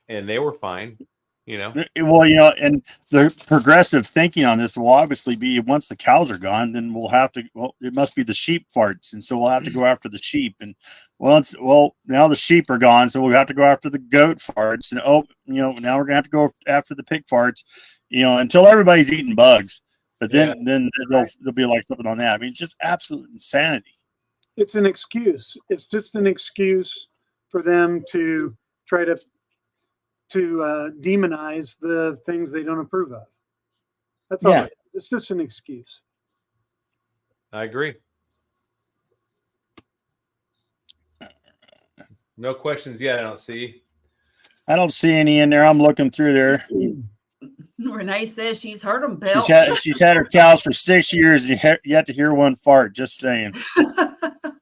and they were fine. Well, and the progressive thinking on this will obviously be once the cows are gone, then we'll have to. Well, it must be the sheep farts, and so we'll have to go after the sheep. And now the sheep are gone, so we'll have to go after the goat farts. And now we're gonna have to go after the pig farts. Until everybody's eating bugs. But then there'll be like something on that. I mean, it's just absolute insanity. It's an excuse. It's just an excuse for them to try to demonize the things they don't approve of. That's all. It's just an excuse. I agree. No questions yet. I don't see any in there. I'm looking through there. Renee says she's heard them belch. She's had her cows for 6 years. Yet to hear one fart. Just saying.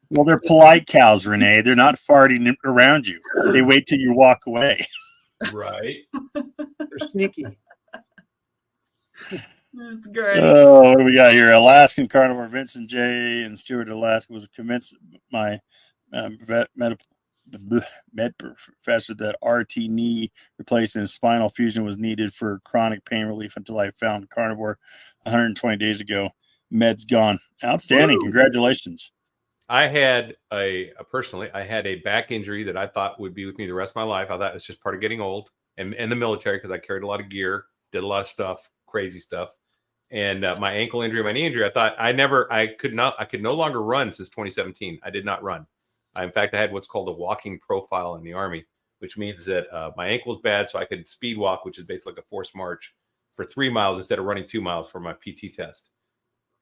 Well, they're polite cows, Renee. They're not farting around you. They wait till you walk away. Right. They're sneaky. That's great. Oh, what do we got here? Alaskan carnivore Vincent J. and Stewart, Alaska was convinced my med professor that RT knee replacement and spinal fusion was needed for chronic pain relief until I found carnivore 120 days ago. Med's gone. Outstanding. Woo. Congratulations. I had personally a back injury that I thought would be with me the rest of my life. I thought it's just part of getting old and in the military because I carried a lot of gear, did a lot of stuff, crazy stuff. And my ankle injury, my knee injury, I thought I could no longer run since 2017. I did not run. In fact, I had what's called a walking profile in the Army, which means that my ankle is bad. So I could speed walk, which is basically like a forced march for 3 miles instead of running 2 miles for my PT test.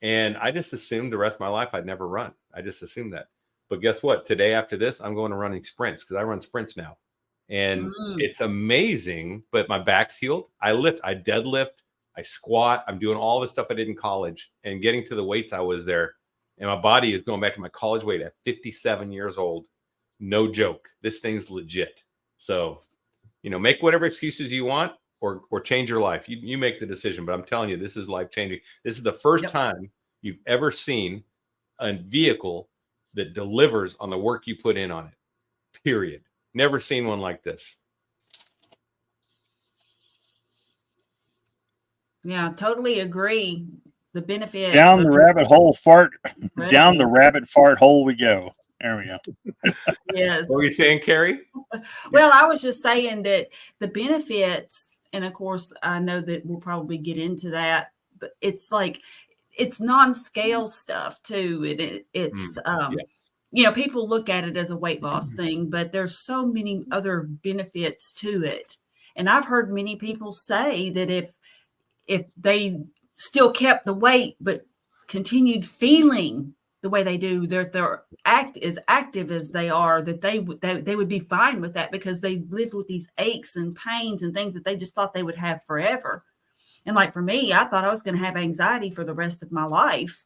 And I just assumed the rest of my life I'd never run. I just assumed that. But guess what? Today after this, I'm going to running sprints because I run sprints now. And it's amazing, but my back's healed. I lift, I deadlift, I squat. I'm doing all the stuff I did in college and getting to the weights I was there. And my body is going back to my college weight at 57 years old. No joke. This thing's legit. So, make whatever excuses you want. Or change your life. You make the decision, but I'm telling you, this is life-changing. This is the first time you've ever seen a vehicle that delivers on the work you put in on it, period. Never seen one like this. Yeah, totally agree. The benefits. Down the rabbit fart hole we go. There we go. Yes. What were you saying, Carrie? Well, I was just saying that the benefits, and of course, I know that we'll probably get into that, but it's like, it's non-scale stuff too. It's, people look at it as a weight loss thing, but there's so many other benefits to it. And I've heard many people say that if they still kept the weight, but continued feeling the way they do, they're as active as they are, that they would be fine with that because they lived with these aches and pains and things that they just thought they would have forever. And like for me, I thought I was going to have anxiety for the rest of my life.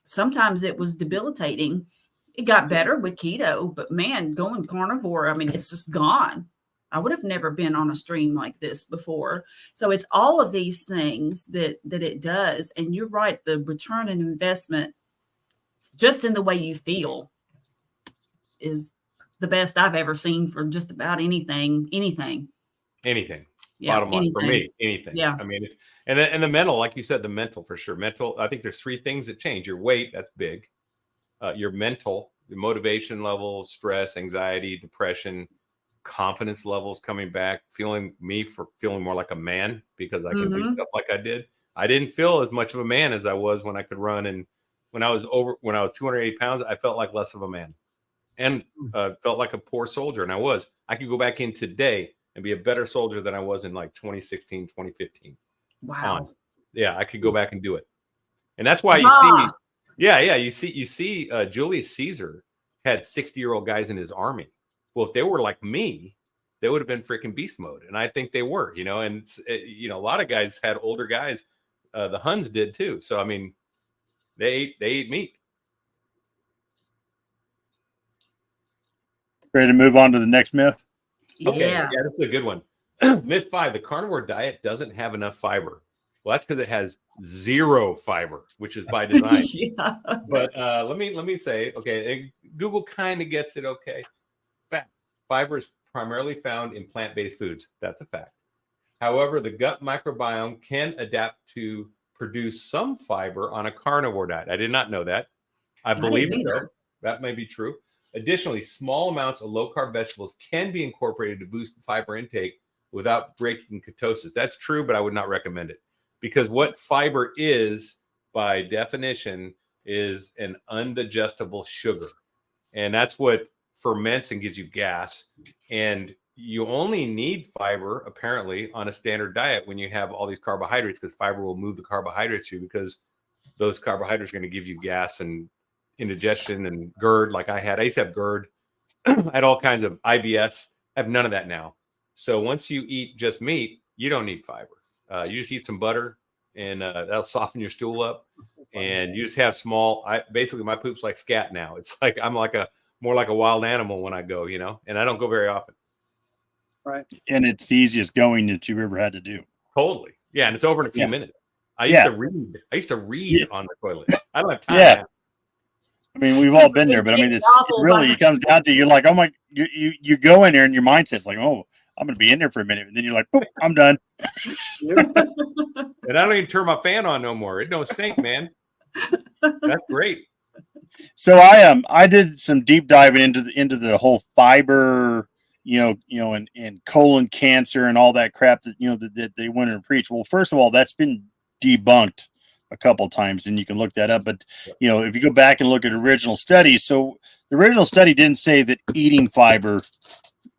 Sometimes it was debilitating. It got better with keto, but man, going carnivore, I mean, it's just gone. I would have never been on a stream like this before. So it's all of these things that it does. And you're right, the return on investment, just in the way you feel, is the best I've ever seen for just about anything. Yeah, bottom line for me, anything. Yeah. I mean, and the mental, like you said, the mental for sure. Mental, I think there's 3 things that change. Your weight, that's big. Your mental, your motivation level, stress, anxiety, depression, confidence levels coming back, feeling more like a man because I can do stuff like I did. I didn't feel as much of a man as I was when I could run. And when I was 280 pounds, I felt like less of a man and felt like a poor soldier. And I could go back in today and be a better soldier than I was in like 2016, 2015. Wow. Yeah. I could go back and do it. And that's why you see Julius Caesar had 60-year-old guys in his army. Well, if they were like me, they would have been freaking beast mode. And I think they were, and, a lot of guys had older guys. The Huns did too. So, I mean, they ate meat. Ready to move on to the next myth? Okay. Yeah, that's a good one. Myth 5, the carnivore diet doesn't have enough fiber. Well, that's because it has 0 fiber, which is by design. Yeah. But let me say, okay, Google kind of gets it. Okay. Fiber is primarily found in plant-based foods. That's a fact. However, the gut microbiome can adapt to produce some fiber on a carnivore diet. I did not know that. I believe so. That may be true. Additionally, small amounts of low-carb vegetables can be incorporated to boost fiber intake without breaking ketosis. That's true, but I would not recommend it, because what fiber is, by definition, is an undigestible sugar. And that's what ferments and gives you gas. And you only need fiber, apparently, on a standard diet when you have all these carbohydrates, because fiber will move the carbohydrates to you, because those carbohydrates are going to give you gas and indigestion and GERD, like I had. I used to have GERD. I had all kinds of IBS. I have none of that now. So once you eat just meat, you don't need fiber. You just eat some butter, and that'll soften your stool up. And you just have small. Basically, my poop's like scat now. It's like I'm like more like a wild animal when I go, you know, and I don't go very often. Right. And it's the easiest going that you've ever had to do. Totally. Yeah, and it's over in a few minutes. I used to read on the toilet. I don't have time. Yeah. I mean, we've all been there, but I mean, it comes down to, you're like, oh my, you go in there and your mindset's like, oh, I'm going to be in there for a minute. And then you're like, boop, I'm done. And I don't even turn my fan on no more. It don't stink, man. That's great. So I did some deep diving into the whole fiber, and colon cancer and all that crap that, that they went and preach. Well, first of all, that's been debunked a couple of times, and you can look that up. But, if you go back and look at original studies, so the original study didn't say that eating fiber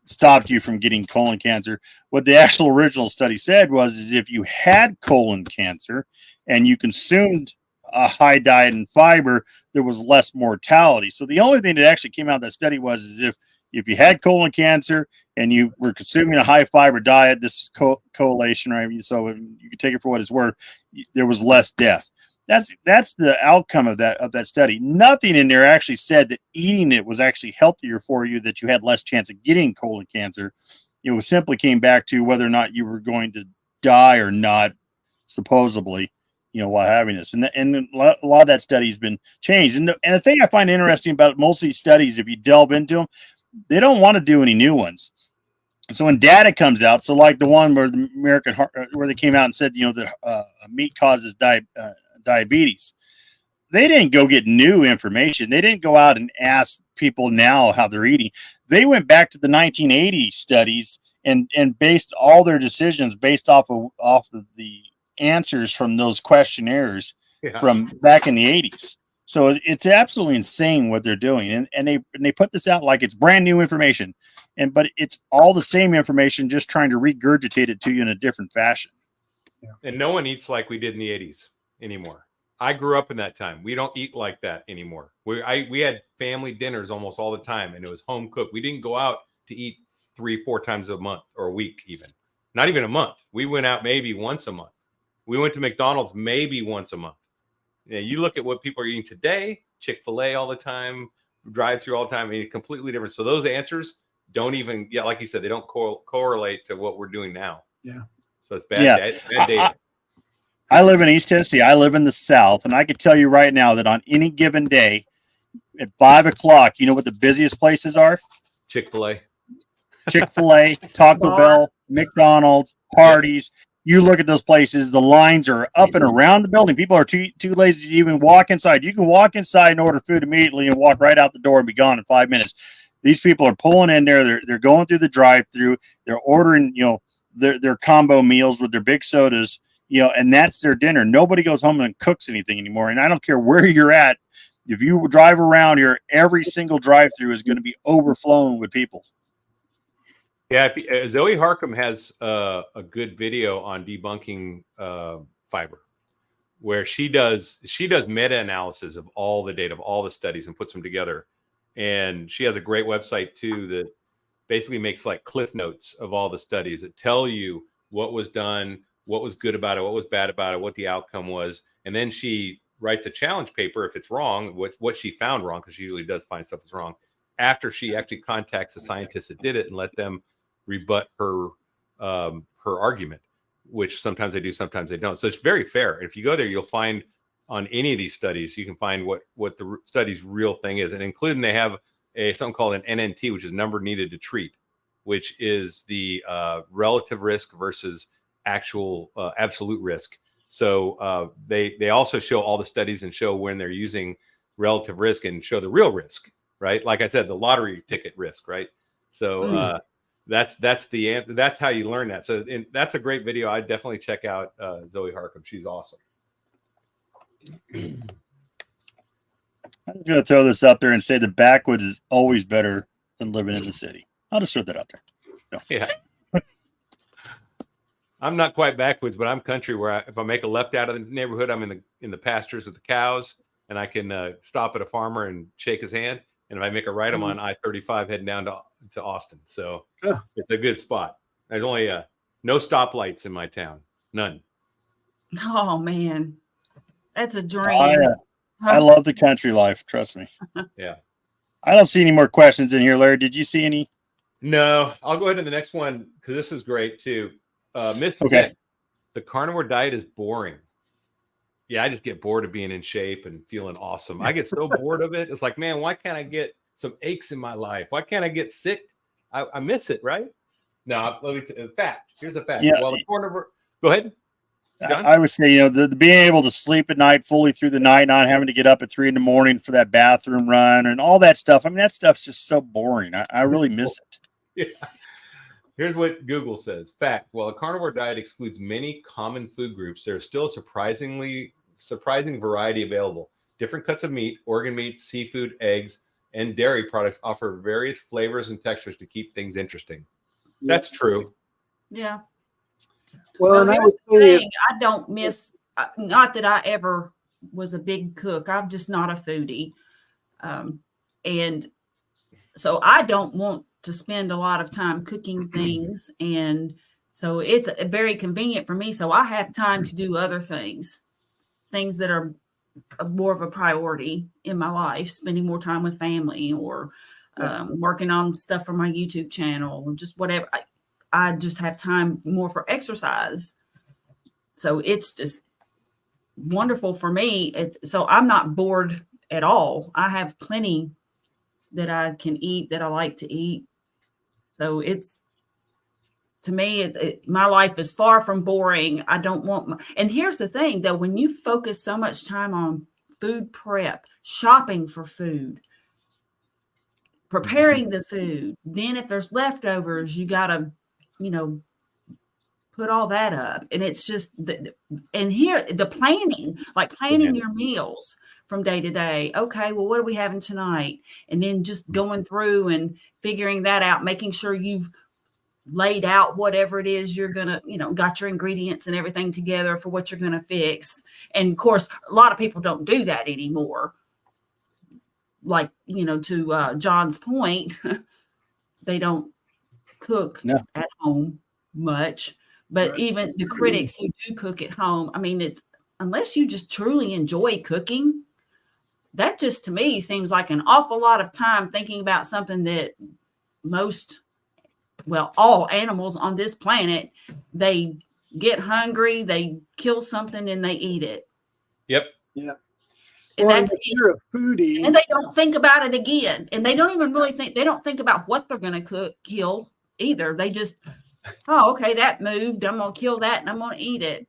stopped you from getting colon cancer. What the actual original study said is if you had colon cancer and you consumed a high diet in fiber, there was less mortality. So the only thing that actually came out of that study is if you had colon cancer and you were consuming a high fiber diet, this is correlation, right? So you can take it for what it's worth. There was less death. That's the outcome of that study. Nothing in there actually said that eating it was actually healthier for you, that you had less chance of getting colon cancer. It was simply came back to whether or not you were going to die or not, supposedly, while having this. And a lot of that study has been changed. And the thing I find interesting about most of these studies, if you delve into them, they don't want to do any new ones. So when data comes out, so like the one where the American Heart, where they came out and said, that meat causes diabetes, they didn't go get new information. They didn't go out and ask people now how they're eating. They went back to the 1980 studies and based all their decisions based off of the answers from those questionnaires from back in the 80s. So it's absolutely insane what they're doing, and they put this out like it's brand new information, but it's all the same information, just trying to regurgitate it to you in a different fashion. And no one eats like we did in the 80s anymore. I grew up in that time. We don't eat like that anymore. We had family dinners almost all the time, and it was home cooked. We didn't go out to eat 3-4 times a month or a week, even not even a month. We went out maybe once a month. We went to McDonald's maybe once a month. You look at what people are eating today, Chick-fil-A all the time, drive-through all the time, completely different. So those answers don't even, like you said, they don't correlate to what we're doing now. Yeah. So it's bad data. I live in East Tennessee. I live in the South, and I can tell you right now that on any given day at 5 o'clock, you know what the busiest places are? Chick-fil-A, Taco Bell, McDonald's, Hardee's. You look at those places, the lines are up and around the building. People are too lazy to even walk inside. You can walk inside and order food immediately and walk right out the door and be gone in 5 minutes. These people are pulling in there. They're going through the drive-through. They're ordering, their combo meals with their big sodas, and that's their dinner. Nobody goes home and cooks anything anymore. And I don't care where you're at. If you drive around here, every single drive-through is going to be overflowing with people. Yeah, Zoe Harcum has a good video on debunking fiber, where she does meta-analysis of all the data, of all the studies, and puts them together. And she has a great website too that basically makes like cliff notes of all the studies that tell you what was done, what was good about it, what was bad about it, what the outcome was, and then she writes a challenge paper if it's wrong, what she found wrong, because she usually does find stuff that's wrong, after she actually contacts the scientists that did it and let them rebut her argument, which sometimes they do, sometimes they don't. So it's very fair. If you go there, you'll find on any of these studies, you can find what the study's real thing is, and including they have something called an NNT, which is number needed to treat. which is the relative risk versus actual absolute risk. So they also show all the studies and show when they're using relative risk and show the real risk, right? Like I said, the lottery ticket risk, right? So that's the answer. That's how you learn that. So that's a great video. I definitely check out Zoe Harcum. She's awesome. I'm going to throw this up there and say the backwoods is always better than living in the city. I'll just throw that out there. No. Yeah. I'm not quite backwoods, but I'm country where if I make a left out of the neighborhood, I'm in the pastures with the cows, and I can stop at a farmer and shake his hand. And if I make a right, I'm on I-35 heading down to Austin. So it's a good spot. There's only no stoplights in my town. None. Oh, man. That's a dream. I love the country life. Trust me. Yeah. I don't see any more questions in here, Larry. Did you see any? No. I'll go ahead to the next one because this is great too. Myth Okay. 6, the carnivore diet is boring. Yeah, I just get bored of being in shape and feeling awesome. I get so bored of it. It's like, man, why can't I get some aches in my life? Why can't I get sick? I miss it, right? No, let me fact. Here's a fact. Yeah. Well, the carnivore. Go ahead. John? I would say, the being able to sleep at night fully through the night, not having to get up at 3 a.m. for that bathroom run and all that stuff. I mean, that stuff's just so boring. I really miss it. Yeah. Here's what Google says. Fact. While a carnivore diet excludes many common food groups, there is still a surprising variety available. Different cuts of meat, organ meats, seafood, eggs, and dairy products offer various flavors and textures to keep things interesting. That's true. Yeah. Well, and I here's would the say thing. I don't miss, not that I ever was a big cook. I'm just not a foodie. And so I don't want to spend a lot of time cooking things. And so it's very convenient for me. So I have time to do other things that are more of a priority in my life, spending more time with family or working on stuff for my YouTube channel or just whatever. I just have time more for exercise. So it's just wonderful for me. So I'm not bored at all. I have plenty that I can eat that I like to eat. So it's, to me, my life is far from boring. I don't want and here's the thing though, when you focus so much time on food prep, shopping for food, preparing the food, then if there's leftovers, you got to, put all that up. And it's just, and here, the planning, like planning your meals from day to day. Okay, well, what are we having tonight? And then just going through and figuring that out, making sure you've laid out whatever it is you're going to, got your ingredients and everything together for what you're going to fix. And of course, a lot of people don't do that anymore. Like, to John's point, they don't cook at home much. But even the critics who do cook at home, I mean, it's unless you just truly enjoy cooking, that just to me seems like an awful lot of time thinking about something that all animals on this planet, they get hungry, they kill something and they eat it. Yep. Yeah. And that's if you're a foodie, and they don't think about it again. And they don't even really they don't think about what they're going to kill either. They just, oh, okay, that moved. I'm going to kill that and I'm going to eat it.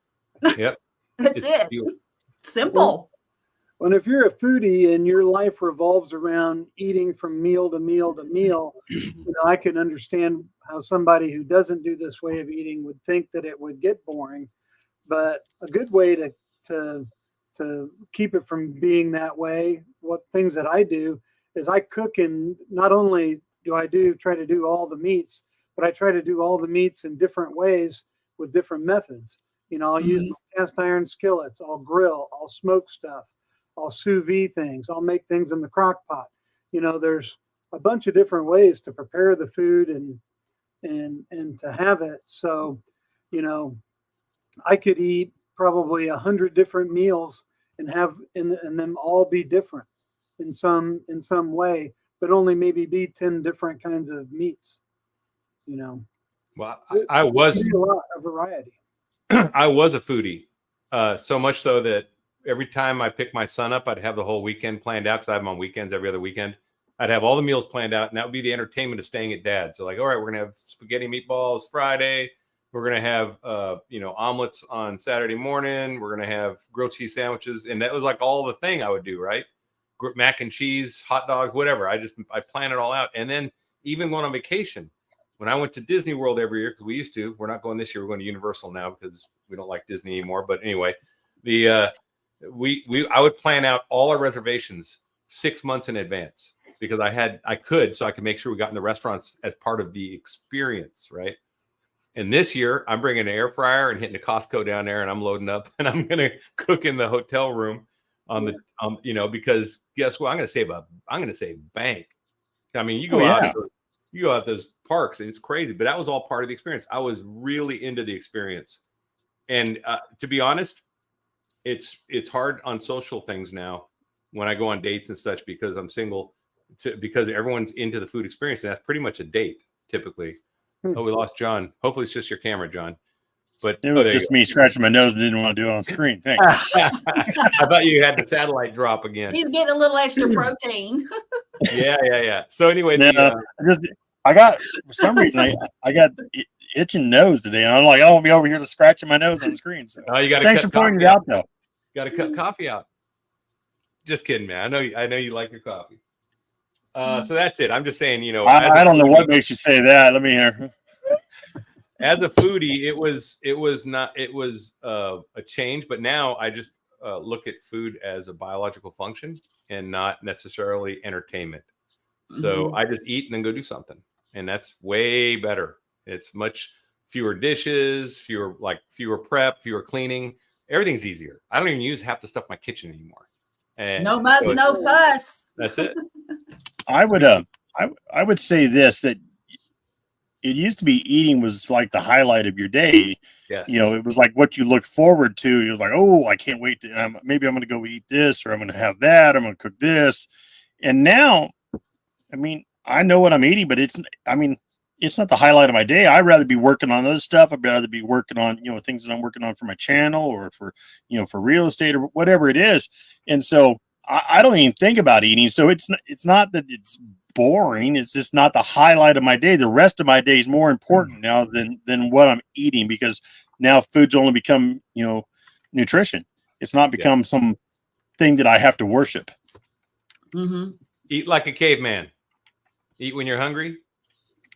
Yep. That's it. Simple. Well, if you're a foodie and your life revolves around eating from meal to meal to meal, I can understand how somebody who doesn't do this way of eating would think that it would get boring. But a good way to keep it from being that way, what things that I do is I cook, and not only do I try to do all the meats, but I try to do all the meats in different ways with different methods. I'll use cast iron skillets, I'll grill, I'll smoke stuff, I'll sous vide things, I'll make things in the crock pot. There's a bunch of different ways to prepare the food and to have it. So, I could eat probably 100 different meals and have and them all be different in some way, but only maybe be 10 different kinds of meats. Well, I was a lot of variety. I was a foodie, so much so that every time I picked my son up, I'd have the whole weekend planned out because I have him on weekends every other weekend. I'd have all the meals planned out, and that would be the entertainment of staying at Dad's. So like, all right, we're gonna have spaghetti meatballs Friday. We're gonna have omelets on Saturday morning. We're gonna have grilled cheese sandwiches, and that was like all the thing I would do, right? Mac and cheese, hot dogs, whatever. I plan it all out, and then even going on vacation. When I went to Disney World every year, because we used to, we're not going this year. We're going to Universal now because we don't like Disney anymore. But anyway, I would plan out all our reservations 6 months in advance because I could make sure we got in the restaurants as part of the experience, right? And this year, I'm bringing an air fryer and hitting a Costco down there, and I'm loading up, and I'm going to cook in the hotel room on the because guess what? I'm going to save bank. I mean, you go out those parks, and it's crazy, but that was all part of the experience. I was really into the experience, and to be honest, it's hard on social things now when I go on dates and such because I'm single, because everyone's into the food experience, and that's pretty much a date typically. Oh, we lost John. Hopefully, it's just your camera, John. But it was just me scratching my nose and didn't want to do it on screen. Thanks. I thought you had the satellite drop again. He's getting a little extra protein. Yeah. So anyway, I got for some reason I got itching nose today, and I'm like, I don't want to be over here to scratching my nose on the screen. So you got thanks for pointing it out, though. Got to cut coffee out. Just kidding, man. I know you like your coffee. So that's it. I'm just saying, I don't know what makes you say that. Let me hear. As a foodie, it was a change, but now I just look at food as a biological function and not necessarily entertainment. So I just eat and then go do something, and that's way better. It's much fewer dishes, fewer prep, fewer cleaning. Everything's easier. I don't even use half the stuff in my kitchen anymore. And no muss, no fuss. That's it. I would say this, that it used to be eating was like the highlight of your day. Yes. It was like what you look forward to. It was like, oh, I can't wait to, maybe I'm going to go eat this, or I'm going to have that. I'm going to cook this. And now, I mean, I know what I'm eating, but it's not the highlight of my day. I'd rather be working on other stuff. I'd rather be working on, things that I'm working on for my channel or for real estate or whatever it is. And so I don't even think about eating. So it's not that it's boring. It's just not the highlight of my day. The rest of my day is more important now than what I'm eating, because now food's only become, nutrition. It's not become some thing that I have to worship. Eat like a caveman. Eat when you're hungry.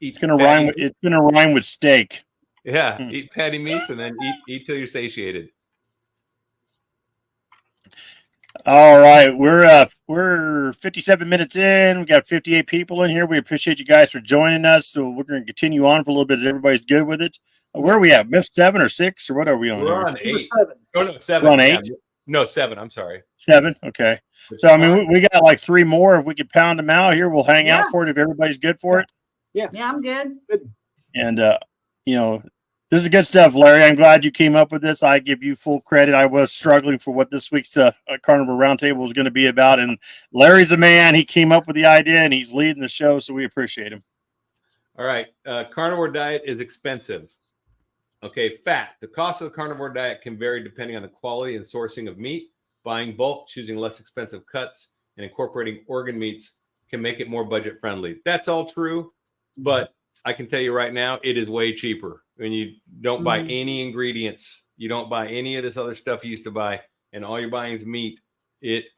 It's gonna rhyme with steak. Yeah, eat fatty meats and then eat till you're satiated. All right, we're 57 minutes in. We got 58 people in here. We appreciate you guys for joining us. So we're going to continue on for a little bit. Everybody's good with it. Where are we at? MIF 7 or 6 or what are we on? We're on 8. 7. Oh no, 7. We're on 8. No, 7. I'm sorry. 7. Okay. So I mean, we got like 3 more. If we could pound them out here, we'll hang out for it. If everybody's good for it. Yeah, I'm good. And this is good stuff, Larry. I'm glad you came up with this. I give you full credit. I was struggling for what this week's Carnivore Roundtable was going to be about. And Larry's the man. He came up with the idea, and he's leading the show, so we appreciate him. All right. Carnivore diet is expensive. Okay, fact. The cost of the carnivore diet can vary depending on the quality and sourcing of meat. Buying bulk, choosing less expensive cuts, and incorporating organ meats can make it more budget-friendly. That's all true, but I can tell you right now, it is way cheaper. When you don't buy any ingredients, you don't buy any of this other stuff you used to buy, and all you're buying is meat.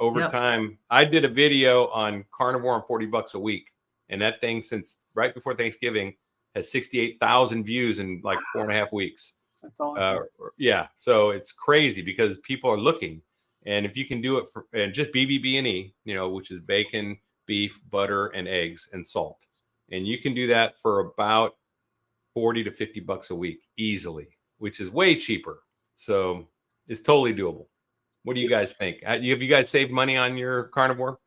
Over time, I did a video on carnivore and $40 a week, and that thing since right before Thanksgiving has 68,000 views in like 4.5 weeks. That's awesome. So it's crazy because people are looking, and if you can do it for and just BBB&E, which is bacon, beef, butter, and eggs and salt, and you can do that for about $40 to $50 a week easily, which is way cheaper. So it's totally doable. What do you guys think? Have you guys saved money on your carnivore?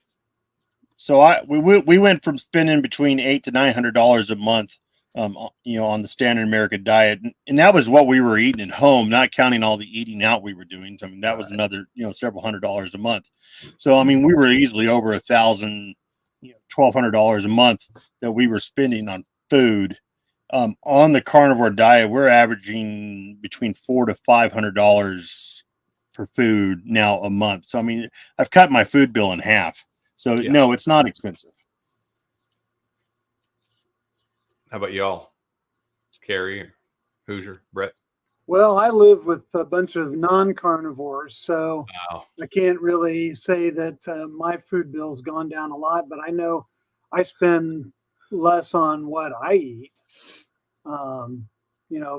So we went from spending between $800 to $900 a month, on the standard American diet, and that was what we were eating at home, not counting all the eating out we were doing. So, I mean, that was another, several $100s a month. So, I mean, we were easily over $1,000, $1,200 a month that we were spending on food. On the carnivore diet, we're averaging between $400 to $500 for food now a month. So, I mean, I've cut my food bill in half. So, no, it's not expensive. How about y'all? Carrie, Hoosier, Brett? Well, I live with a bunch of non-carnivores, so Wow. I can't really say that my food bill's gone down a lot, but I know I spend less on what I eat.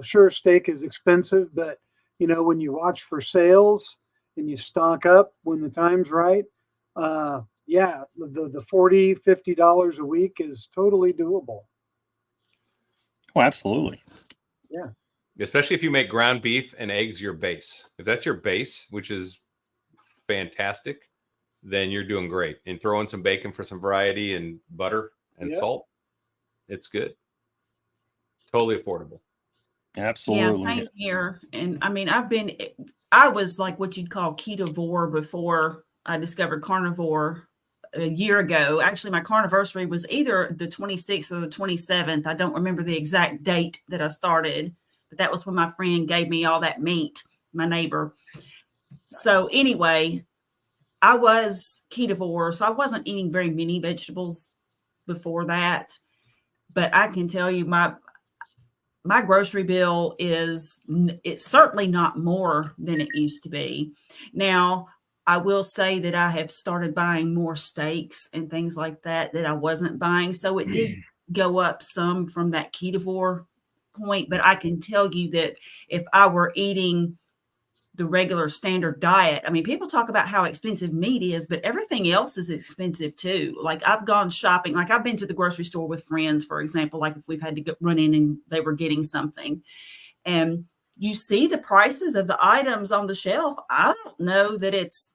Sure, steak is expensive, but when you watch for sales and you stock up when the time's right, yeah, the $40, $50 a week is totally doable. Oh, absolutely. Yeah. Especially if you make ground beef and eggs your base. If that's your base, which is fantastic, then you're doing great. And throw in some bacon for some variety and butter and salt. It's good. Totally affordable. Absolutely. Yeah, same here. And I mean, I was like what you'd call ketovore before I discovered carnivore a year ago. Actually, my carniversary was either the 26th or the 27th. I don't remember the exact date that I started, but that was when my friend gave me all that meat, my neighbor. So anyway, I was ketovore, so I wasn't eating very many vegetables before that. But I can tell you my grocery bill it's certainly not more than it used to be. Now, I will say that I have started buying more steaks and things like that I wasn't buying. So it did go up some from that ketovore point, but I can tell you that if I were eating the regular standard diet, I mean, people talk about how expensive meat is, but everything else is expensive too. Like I've gone shopping, like I've been to the grocery store with friends, for example, like if we've had to run in and they were getting something, and you see the prices of the items on the shelf. I don't know that it's,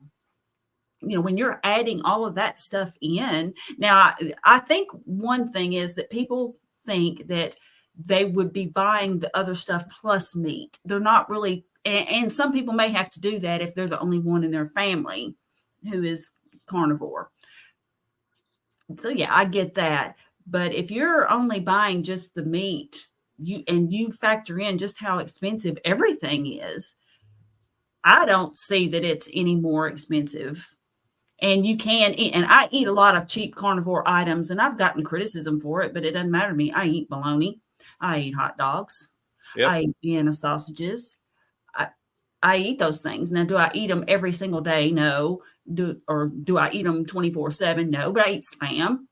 when you're adding all of that stuff in. Now, I think one thing is that people think that they would be buying the other stuff plus meat. They're not really, and some people may have to do that if they're the only one in their family who is carnivore. So yeah, I get that. But if you're only buying just the meat, you factor in just how expensive everything is, I don't see that it's any more expensive. And you can eat, and I eat a lot of cheap carnivore items, and I've gotten criticism for it, but it doesn't matter to me. I eat bologna. I eat hot dogs. Yep. I eat Vienna sausages. I eat those things. Now, do I eat them every single day? No. Do I eat them 24/7? No, but I eat Spam.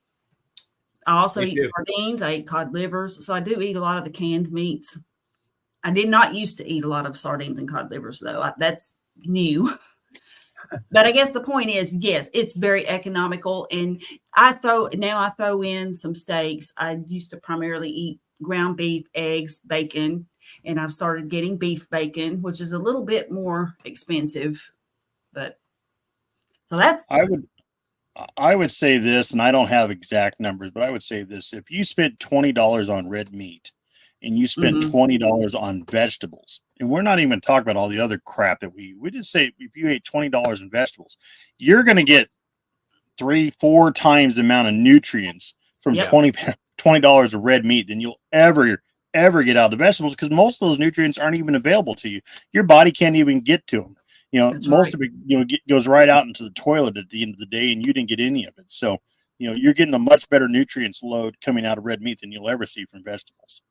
I also eat sardines. I eat cod livers. So I do eat a lot of the canned meats. I did not used to eat a lot of sardines and cod livers, though. That's new. But I guess the point is, yes, it's very economical. And I throw in some steaks. I used to primarily eat ground beef, eggs, bacon, and I've started getting beef bacon, which is a little bit more expensive. But so that's. I would say this, and I don't have exact numbers, but I would say this: if you spent $20 on red meat and you spent $20 on vegetables, and we're not even talking about all the other crap that we just say, if you ate $20 in vegetables, you're going to get 3-4 times the amount of nutrients from $20 of red meat than you'll ever get out of the vegetables, because most of those nutrients aren't even available to you. Your body can't even get to them. That's most right. of it, goes right out into the toilet at the end of the day, and you didn't get any of it. So, you're getting a much better nutrients load coming out of red meat than you'll ever see from vegetables.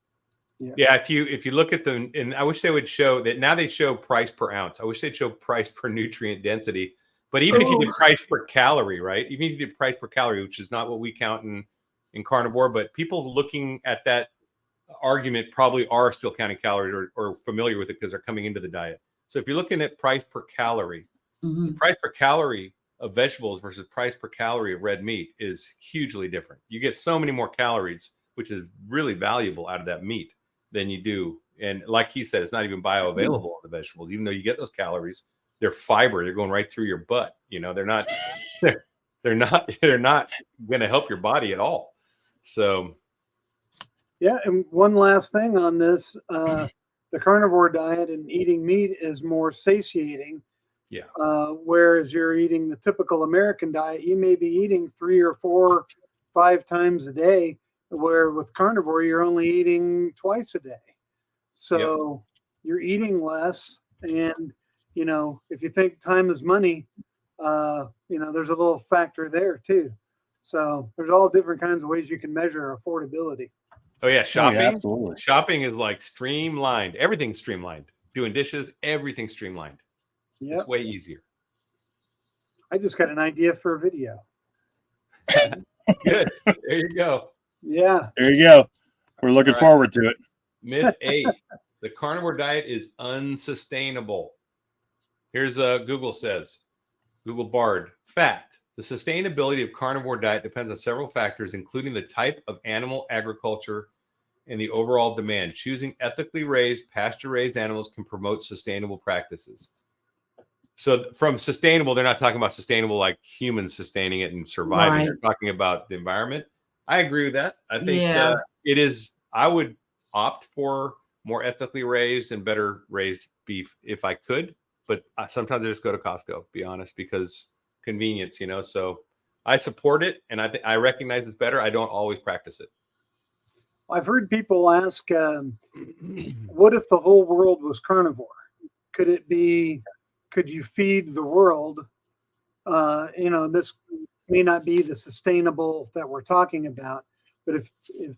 Yeah, if you look at them, and I wish they would show that. Now they show price per ounce. I wish they'd show price per nutrient density. But even if you did price per calorie, right? Even if you did price per calorie, which is not what we count in carnivore, but people looking at that argument probably are still counting calories or familiar with it because they're coming into the diet. So if you're looking at price per calorie, the price per calorie of vegetables versus price per calorie of red meat is hugely different. You get so many more calories, which is really valuable out of that meat than you do. And like he said, it's not even bioavailable on the vegetables, even though you get those calories. They're fiber. They're going right through your butt. They're not going to help your body at all. So, yeah. And one last thing on this, the carnivore diet and eating meat is more satiating. Yeah. Whereas you're eating the typical American diet, you may be eating 3 or 4, 5 times a day, where with carnivore, you're only eating twice a day. So you're eating less. And, if you think time is money, there's a little factor there too. So there's all different kinds of ways you can measure affordability. Oh yeah, shopping. Oh, yeah, absolutely. Shopping is like streamlined. Everything's streamlined. Doing dishes, everything's streamlined. Yep. It's way easier. I just got an idea for a video. Good. There you go. Yeah. There you go. We're looking forward to it. Myth 8. The carnivore diet is unsustainable. Here's Google says. Google Bard. Fact. The sustainability of carnivore diet depends on several factors, including the type of animal agriculture and the overall demand. Choosing ethically raised, pasture-raised animals can promote sustainable practices. So from sustainable, they're not talking about sustainable like humans sustaining it and surviving. Right. They're talking about the environment. I agree with that. I think Yeah. it is. I would opt for more ethically raised and better raised beef if I could. But sometimes I just go to Costco, be honest, because convenience, you know. So I support it, and I recognize it's better. I don't always practice it. I've heard people ask, what if the whole world was carnivore? Could you feed the world? This may not be the sustainable that we're talking about, but if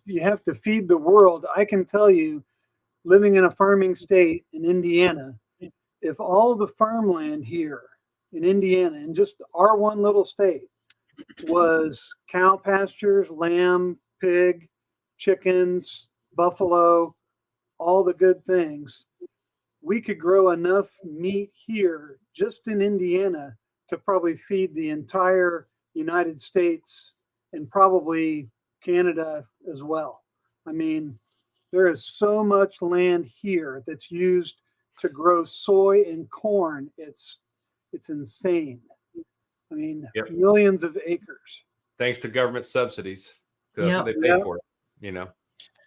you have to feed the world, I can tell you, living in a farming state in Indiana, if all the farmland here in Indiana, in just our one little state, was cow pastures, lamb, pig, chickens, buffalo, all the good things, we could grow enough meat here just in Indiana to probably feed the entire United States and probably Canada as well. I mean, there is so much land here that's used to grow soy and corn. It's insane. I mean, Yep. Millions of acres. Thanks to government subsidies, because Yep. they pay for it, you know.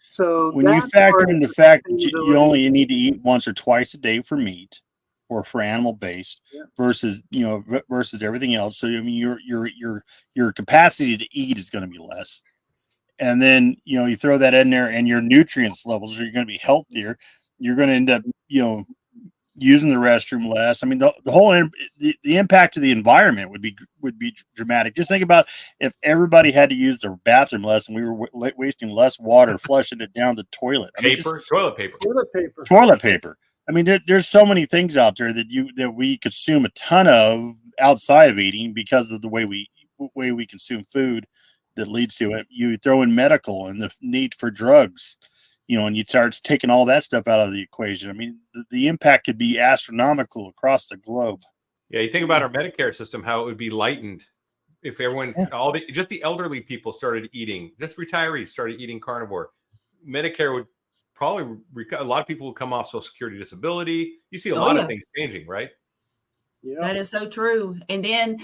So when you factor in the fact that you only need to eat once or twice a day for meat or for animal based versus everything else, so I mean your capacity to eat is going to be less, and then you throw that in there and your nutrients levels are going to be healthier. You're going to end up using the restroom less. I mean, the whole the impact to the environment would be dramatic. Just think about if everybody had to use their bathroom less and we were wasting less water flushing it down the toilet. Toilet paper. Toilet paper. I mean, there's so many things out there that we consume a ton of outside of eating because of the way we consume food that leads to it. You throw in medical and the need for drugs. And you start taking all that stuff out of the equation. I mean, the impact could be astronomical across the globe. Yeah, you think about our Medicare system, how it would be lightened if everyone, just the elderly people started eating, just retirees started eating carnivore. Medicare would probably, a lot of people would come off Social Security disability. You see a lot of things changing, right? Yeah. That is so true. And then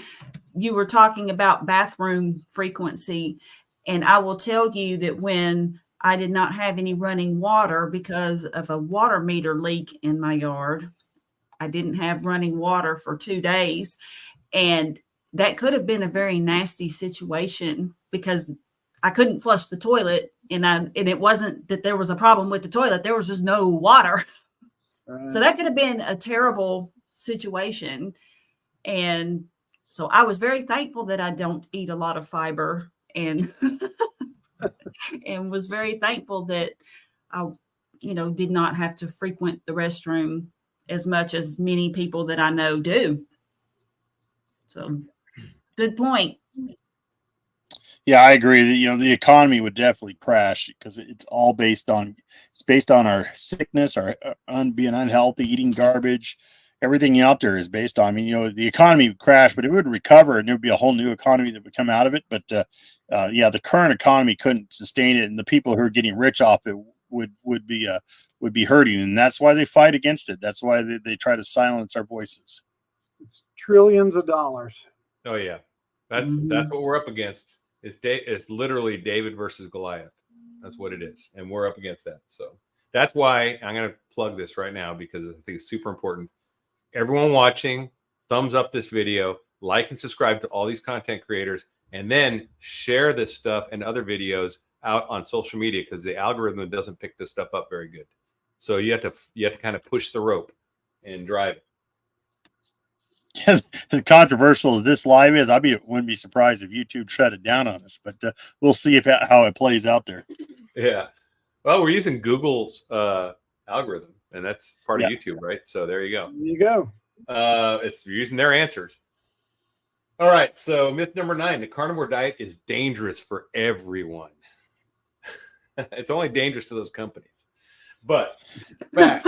you were talking about bathroom frequency. And I will tell you that when I did not have any running water because of a water meter leak in my yard, I didn't have running water for 2 days. And that could have been a very nasty situation because I couldn't flush the toilet. And it wasn't that there was a problem with the toilet. There was just no water. Right. So that could have been a terrible situation. And so I was very thankful that I don't eat a lot of fiber and and was very thankful that I, did not have to frequent the restroom as much as many people that I know do. So good point. Yeah, I agree that, the economy would definitely crash because it's based on our sickness, our being unhealthy, eating garbage. Everything out there is based on, the economy would crash, but it would recover and there would be a whole new economy that would come out of it. But the current economy couldn't sustain it. And the people who are getting rich off it would be hurting. And that's why they fight against it. That's why they try to silence our voices. It's trillions of dollars. Oh yeah. That's what we're up against. It's literally David versus Goliath. That's what it is. And we're up against that. So that's why I'm going to plug this right now because I think it's super important. Everyone watching, thumbs up this video, like and subscribe to all these content creators, and then share this stuff and other videos out on social media because the algorithm doesn't pick this stuff up very good. So you have to kind of push the rope and drive it. As controversial as this live is, wouldn't be surprised if YouTube shut it down on us, but we'll see how it plays out there. Yeah. Well, we're using Google's algorithm, and that's part of YouTube, right? So there you go. There you go. It's using their answers. All right. So myth number 9: the carnivore diet is dangerous for everyone. It's only dangerous to those companies. But fact,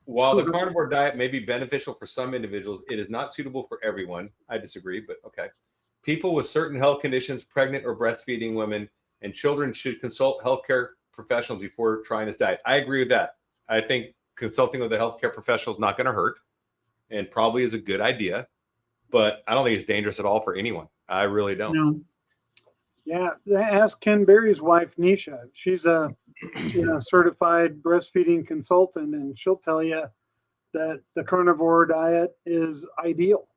while the carnivore diet may be beneficial for some individuals, it is not suitable for everyone. I disagree, but okay. People with certain health conditions, pregnant or breastfeeding women, and children should consult healthcare professionals before trying this diet. I agree with that. I think consulting with a healthcare professional is not going to hurt and probably is a good idea, but I don't think it's dangerous at all for anyone. I really don't. No. Yeah, ask Ken Berry's wife, Nisha. She's a certified breastfeeding consultant, and she'll tell you that the carnivore diet is ideal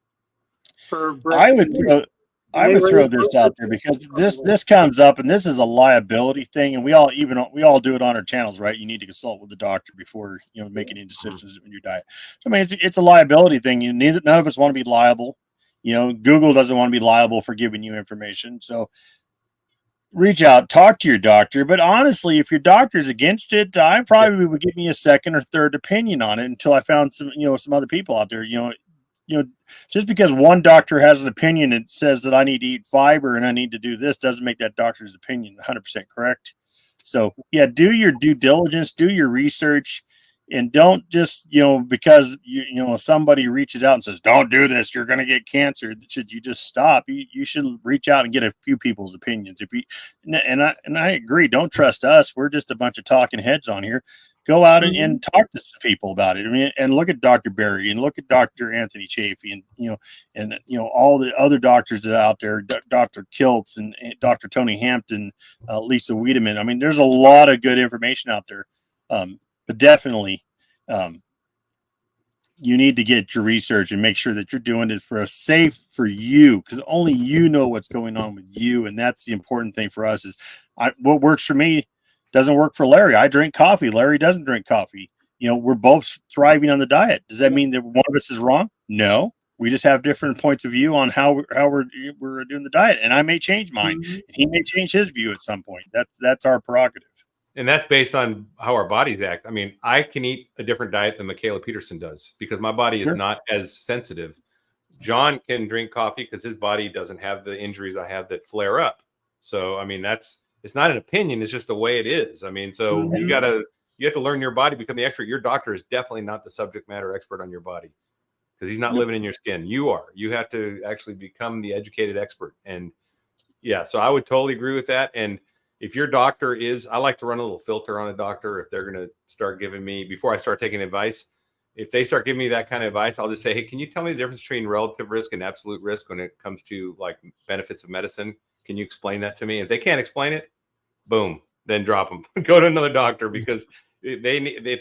for breastfeeding. I would throw this out there because this comes up, and this is a liability thing, and we all do it on our channels, right? You need to consult with the doctor before making any decisions in your diet. So I mean, it's a liability thing. None of us want to be liable. Google doesn't want to be liable for giving you information. So reach out, talk to your doctor. But honestly, if your doctor's against it, I probably would give me a second or third opinion on it until I found some other people out there. Just because one doctor has an opinion that says that I need to eat fiber and I need to do this doesn't make that doctor's opinion 100% correct. So yeah, do your due diligence, do your research, and don't just, because somebody reaches out and says, don't do this, you're going to get cancer. Should you just stop? You should reach out and get a few people's opinions. And I agree. Don't trust us. We're just a bunch of talking heads on here. Go out and talk to some people about it. I mean, and look at Dr. Berry and look at Dr. Anthony Chafee and all the other doctors that are out there, Dr. Kiltz and Dr. Tony Hampton, Lisa Wiedemann. I mean, there's a lot of good information out there. But definitely, you need to get your research and make sure that you're doing it for you, because only you know what's going on with you, and that's the important thing for us. Is what works for me doesn't work for Larry. I drink coffee. Larry doesn't drink coffee. We're both thriving on the diet. Does that mean that one of us is wrong? No. We just have different points of view on how we're doing the diet, and I may change mine. And he may change his view at some point. That's our prerogative. And that's based on how our bodies act. I mean, I can eat a different diet than Michaela Peterson does because my body is not as sensitive. John can drink coffee because his body doesn't have the injuries I have that flare up. So, I mean, it's not an opinion. It's just the way it is. I mean, so you have to learn your body, become the expert. Your doctor is definitely not the subject matter expert on your body because he's not living in your skin. You are. You have to actually become the educated expert. And yeah, so I would totally agree with that. And if your doctor I like to run a little filter on a doctor. If they're going to start giving me, before I start taking advice, if they start giving me that kind of advice, I'll just say, hey, can you tell me the difference between relative risk and absolute risk when it comes to like benefits of medicine? Can you explain that to me? If they can't explain it, boom, then drop them. Go to another doctor, because if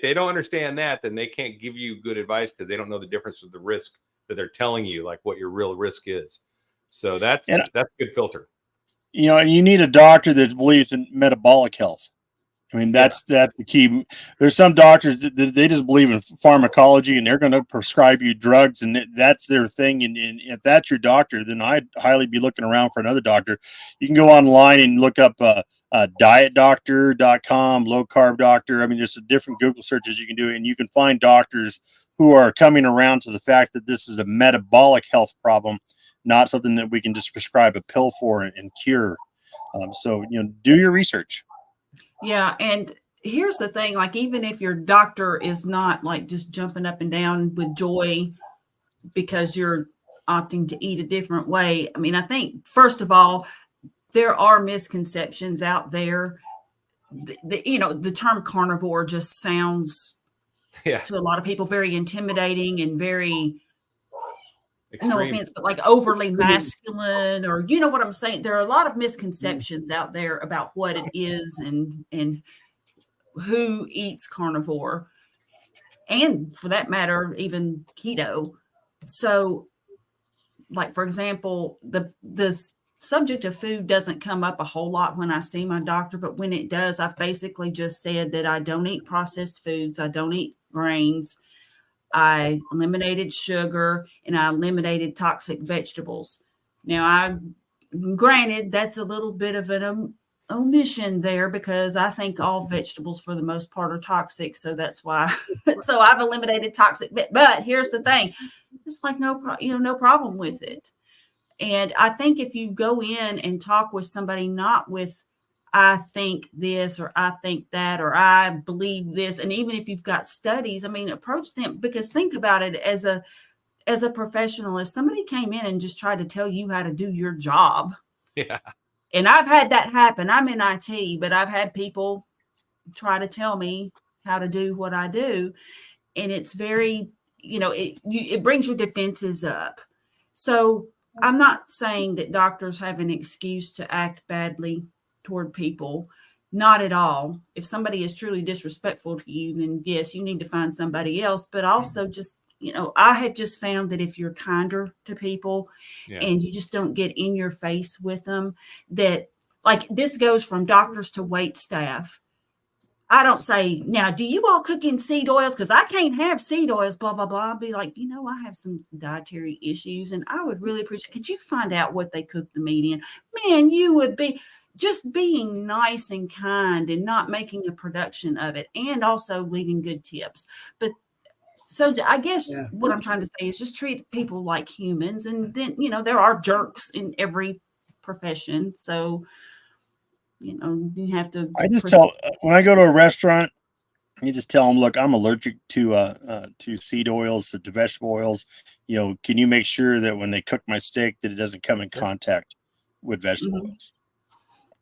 they don't understand that, then they can't give you good advice because they don't know the difference of the risk that they're telling you, like what your real risk is. So that's a good filter. And you need a doctor that believes in metabolic health. I mean, that's the key. There's some doctors that they just believe in pharmacology and they're going to prescribe you drugs and that's their thing. And if that's your doctor, then I'd highly be looking around for another doctor. You can go online and look up dietdoctor.com, low carb doctor. I mean, there's different Google searches you can do, and you can find doctors who are coming around to the fact that this is a metabolic health problem, not something that we can just prescribe a pill for and cure. So, do your research. Yeah. And here's the thing, like, even if your doctor is not like just jumping up and down with joy because you're opting to eat a different way. I mean, I think, first of all, there are misconceptions out there. The term carnivore just sounds to a lot of people very intimidating and very, extreme. No offense, but like overly masculine, or you know what I'm saying? There are a lot of misconceptions out there about what it is and who eats carnivore, and for that matter, even keto. So, like, for example, the subject of food doesn't come up a whole lot when I see my doctor, but when it does, I've basically just said that I don't eat processed foods, I don't eat grains, I eliminated sugar, and I eliminated toxic vegetables. Now, granted, that's a little bit of omission there because I think all vegetables for the most part are toxic. So that's why, so I've eliminated toxic, but here's the thing. It's like, no problem with it. And I think if you go in and talk with somebody, not with, I think this, or I think that, or I believe this. And even if you've got studies, I mean, approach them, because think about it as a professional. If somebody came in and just tried to tell you how to do your job. Yeah. And I've had that happen. I'm in IT, but I've had people try to tell me how to do what I do. And it's very, it brings your defenses up. So I'm not saying that doctors have an excuse to act badly toward people. Not at all. If somebody is truly disrespectful to you, then yes, you need to find somebody else. But also just, I have just found that if you're kinder to people and you just don't get in your face with them, that like this goes from doctors to wait staff. I don't say, now, do you all cook in seed oils? Because I can't have seed oils, blah, blah, blah. I'll be like, I have some dietary issues and I would really appreciate, could you find out what they cook the meat in? Man, you would be just being nice and kind and not making a production of it, and also leaving good tips. But so I guess what I'm trying to say is just treat people like humans. And then, there are jerks in every profession. So, you have to. I just tell, when I go to a restaurant, you just tell them, look, I'm allergic to seed oils, to vegetable oils. Can you make sure that when they cook my steak that it doesn't come in contact with vegetable oils?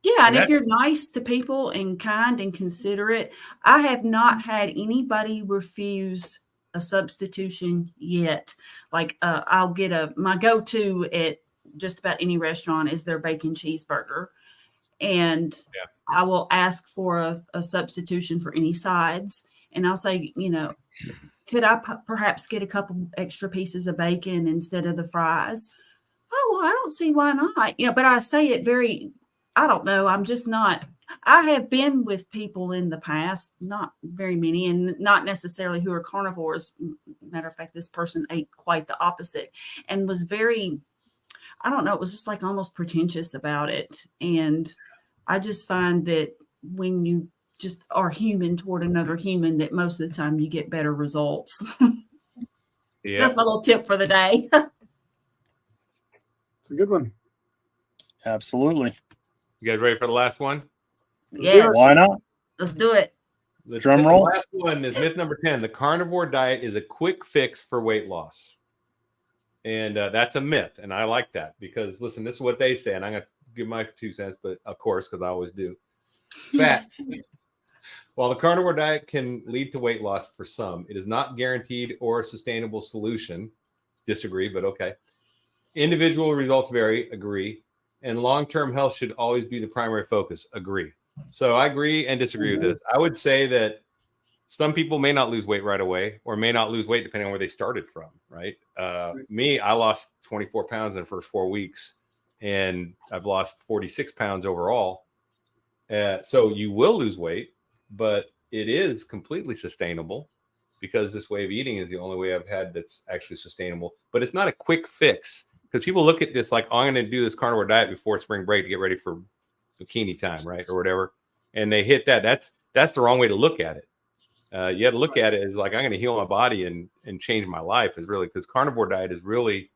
Yeah, and if you're nice to people and kind and considerate, I have not had anybody refuse a substitution yet. Like I'll get my go-to at just about any restaurant is their bacon cheeseburger. And I will ask for a substitution for any sides. And I'll say, could I perhaps get a couple extra pieces of bacon instead of the fries? Oh, well, I don't see why not. But I say it I don't know. I'm just not. I have been with people in the past, not very many, and not necessarily who are carnivores. Matter of fact, this person ate quite the opposite and was very, I don't know, it was just like almost pretentious about it. And I just find that when you just are human toward another human, that most of the time you get better results. That's my little tip for the day. It's a good one. Absolutely. You guys ready for the last one? Yeah. Why not? Let's do it. Drum roll. The last one is myth number 10. The carnivore diet is a quick fix for weight loss. And that's a myth. And I like that because, listen, this is what they say. And I'm going to give my 2 cents, but of course, because I always do. Fat. While the carnivore diet can lead to weight loss for some, it is not guaranteed or a sustainable solution. Disagree, but okay. Individual results vary. Agree. And long-term health should always be the primary focus. Agree. So I agree and disagree with this. I would say that some people may not lose weight right away or may not lose weight depending on where they started from, right? Me, I lost 24 pounds in the first 4 weeks and I've lost 46 pounds overall. So you will lose weight, but it is completely sustainable because this way of eating is the only way I've had that's actually sustainable. But it's not a quick fix. Because people look at this like, oh, I'm going to do this carnivore diet before spring break to get ready for bikini time, right, or whatever, and they hit that. That's the wrong way to look at it. You have to look at it as like, I'm going to heal my body and change my life. Is really because carnivore diet is really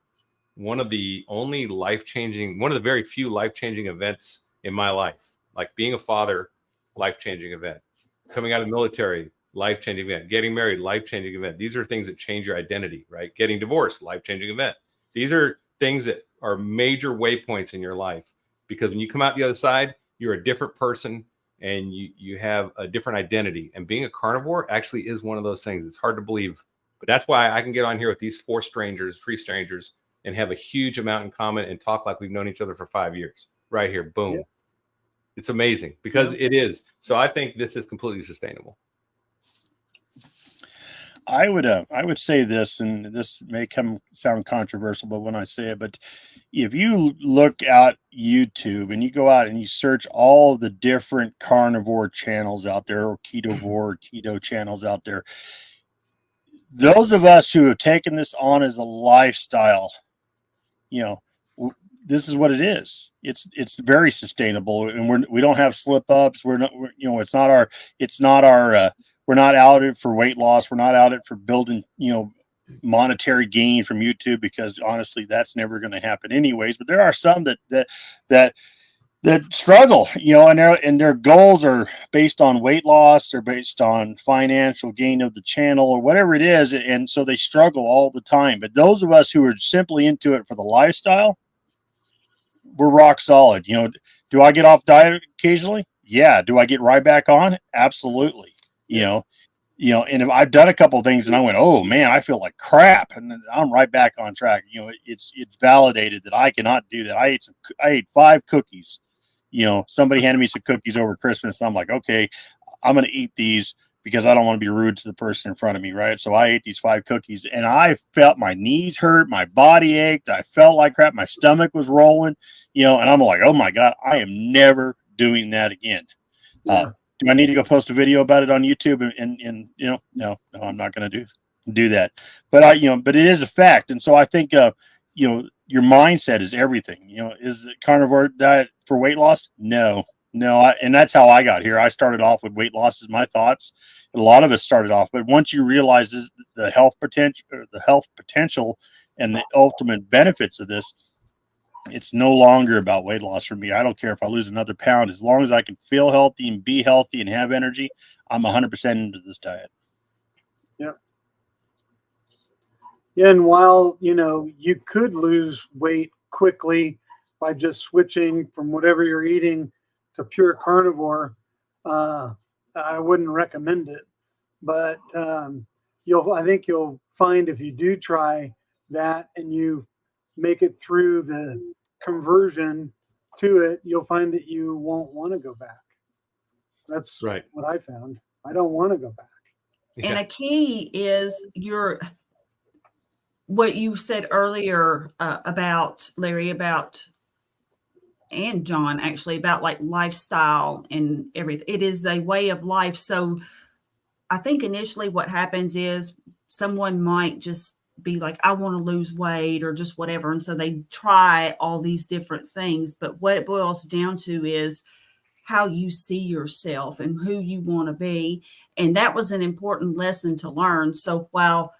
one of the only one of the very few life-changing events in my life. Like being a father, life-changing event. Coming out of the military, life-changing event. Getting married, life-changing event. These are things that change your identity, right? Getting divorced, life-changing event. These are things that are major waypoints in your life because when you come out the other side, you're a different person and you have a different identity. And being a carnivore actually is one of those things. It's hard to believe, but that's why I can get on here with these three strangers, and have a huge amount in common and talk like we've known each other for 5 years. Right here, boom. Yeah. It's amazing because it is. So I think this is completely sustainable. I would say this, and this may sound controversial, but when I say it, but if you look at YouTube and you go out and you search all the different carnivore channels out there, or keto channels out there, those of us who have taken this on as a lifestyle, this is what it is. It's very sustainable, and we don't have slip ups. We're not, it's not our we're not out it for weight loss. We're not out it for building, monetary gain from YouTube, because honestly, that's never going to happen anyways. But there are some that struggle, and their goals are based on weight loss. They're based on financial gain of the channel or whatever it is. And so they struggle all the time. But those of us who are simply into it for the lifestyle, we're rock solid. Do I get off diet occasionally? Yeah. Do I get right back on? Absolutely. And if I've done a couple of things and I went, oh man, I feel like crap, and then I'm right back on track. It's validated that I cannot do that. I ate 5 cookies. Somebody handed me some cookies over Christmas. And I'm like, okay, I'm going to eat these because I don't want to be rude to the person in front of me. Right. So I ate these 5 cookies and I felt my knees hurt. My body ached. I felt like crap. My stomach was rolling, and I'm like, oh my God, I am never doing that again. Yeah. Do I need to go post a video about it on YouTube? And no, I'm not going to do that. But but it is a fact. And so I think, your mindset is everything. Is the carnivore diet for weight loss? No. And that's how I got here. I started off with weight loss as my thoughts. A lot of us started off, but once you realize the health potential and the ultimate benefits of this, it's no longer about weight loss for me. I don't care if I lose another pound. As long as I can feel healthy and be healthy and have energy, I'm 100% into this diet. Yeah. Yeah. And while, you could lose weight quickly by just switching from whatever you're eating to pure carnivore, I wouldn't recommend it. But I think you'll find if you do try that and you make it through the conversion to it, you'll find that you won't want to go back. That's right. What I found. I don't want to go back. And a key is what you said earlier about Larry, and John, actually, about like lifestyle and everything. It is a way of life. So I think initially what happens is someone might just be like, I want to lose weight or just whatever. And so they try all these different things. But what it boils down to is how you see yourself and who you want to be. And that was an important lesson to learn. So while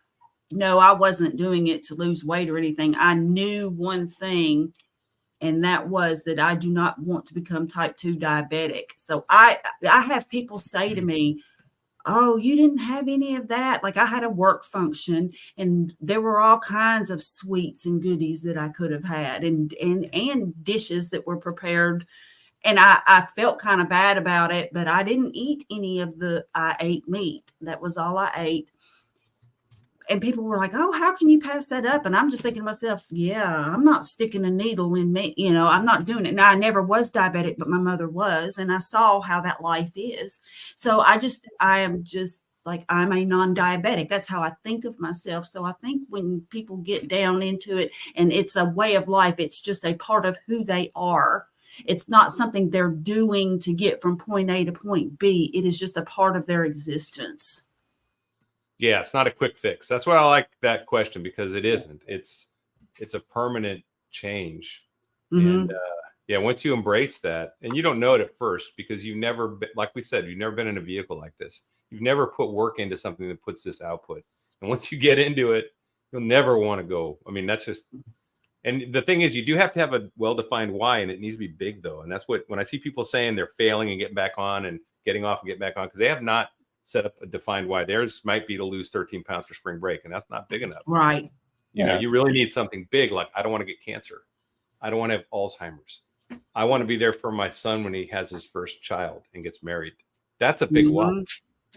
no, I wasn't doing it to lose weight or anything, I knew one thing, and that was that I do not want to become type 2 diabetic. So I have people say to me, oh, you didn't have any of that. Like I had a work function and there were all kinds of sweets and goodies that I could have had and dishes that were prepared. And I felt kind of bad about it, but I didn't eat any of I ate meat. That was all I ate. And people were like, oh, how can you pass that up? And I'm just thinking to myself, yeah, I'm not sticking a needle in me. I'm not doing it. Now, I never was diabetic, but my mother was. And I saw how that life is. So I am just like, I'm a non-diabetic. That's how I think of myself. So I think when people get down into it and it's a way of life, it's just a part of who they are. It's not something they're doing to get from point A to point B. It is just a part of their existence. Yeah, it's not a quick fix. That's why I like that question, because it isn't. It's a permanent change. Mm-hmm. And once you embrace that, and you don't know it at first because you've never been, like we said, you've never been in a vehicle like this. You've never put work into something that puts this output. And once you get into it, you'll never want to go. I mean, that's just, and the thing is, you do have to have a well-defined why, and it needs to be big though. And that's when I see people saying they're failing and getting back on and getting off and getting back on, because they have not set up a defined why. Theirs might be to lose 13 pounds for spring break, and that's not big enough. Right. You know, you really need something big. Like, I don't want to get cancer. I don't want to have Alzheimer's. I want to be there for my son when he has his first child and gets married. That's a big why.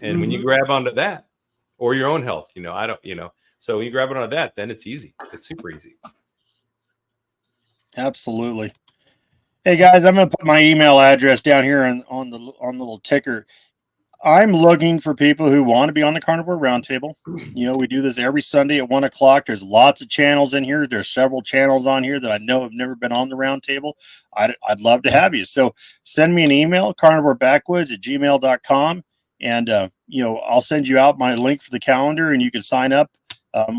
And when you grab onto that, or your own health, so when you grab onto that, then it's easy. It's super easy. Absolutely. Hey guys, I'm going to put my email address down here on the little ticker. I'm looking for people who want to be on the Carnivore Roundtable. We do this every Sunday at 1:00. There's lots of channels in here. There's several channels on here that I know have never been on the Roundtable. I'd love to have you. So send me an email, carnivorebackwoods@gmail.com. And, I'll send you out my link for the calendar, and you can sign up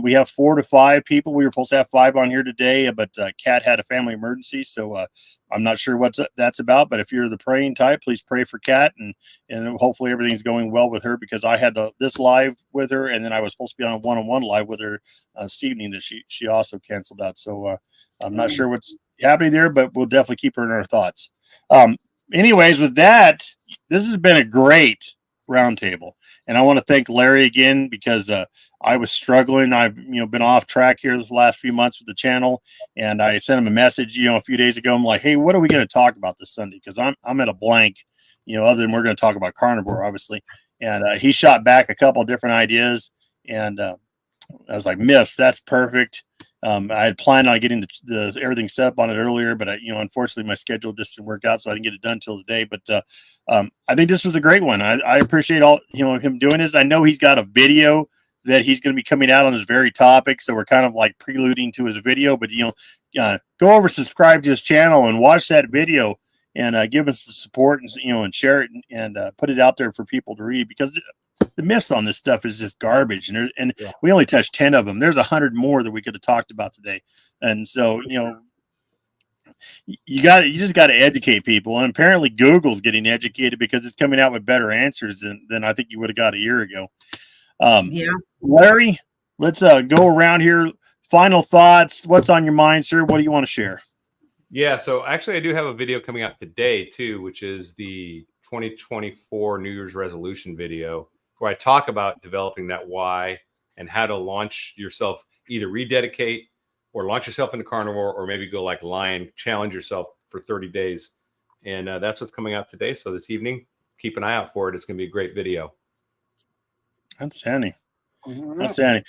We have 4 to 5 people. We were supposed to have 5 on here today, but Kat had a family emergency, so I'm not sure what that's about. But if you're the praying type, please pray for Kat, and hopefully everything's going well with her, because I had this live with her, and then I was supposed to be on a one-on-one live with her this evening that she also canceled out. So I'm not sure what's happening there, but we'll definitely keep her in our thoughts. Anyways, with that, this has been a great roundtable, and I want to thank Larry again, because I was struggling. I've been off track here the last few months with the channel, and I sent him a message a few days ago. I'm like, hey, what are we going to talk about this Sunday? Because I'm at a blank, other than we're going to talk about carnivore, obviously. And he shot back a couple of different ideas, and I was like, myths, that's perfect. I had planned on getting the everything set up on it earlier, but unfortunately my schedule just didn't work out, so I didn't get it done till today. But I think this was a great one. I appreciate all him doing this. I know he's got a video that he's going to be coming out on this very topic, so we're kind of like preluding to his video. But go over, subscribe to his channel, and watch that video, and give us the support, and share it, and put it out there for people to read, because the myths on this stuff is just garbage, and we only touched 10 of them. There's 100 more that we could have talked about today, and so you just got to educate people. And apparently Google's getting educated, because it's coming out with better answers than I think you would have got a year ago. Larry, let's go around here. Final thoughts. What's on your mind, sir? What do you want to share? Yeah, so actually I do have a video coming out today too, which is the 2024 New Year's resolution video, where I talk about developing that why and how to launch yourself, either rededicate or launch yourself into carnivore, or maybe go like Lion, challenge yourself for 30 days. And that's what's coming out today. So this evening, keep an eye out for it. It's going to be a great video. Outstanding. Outstanding.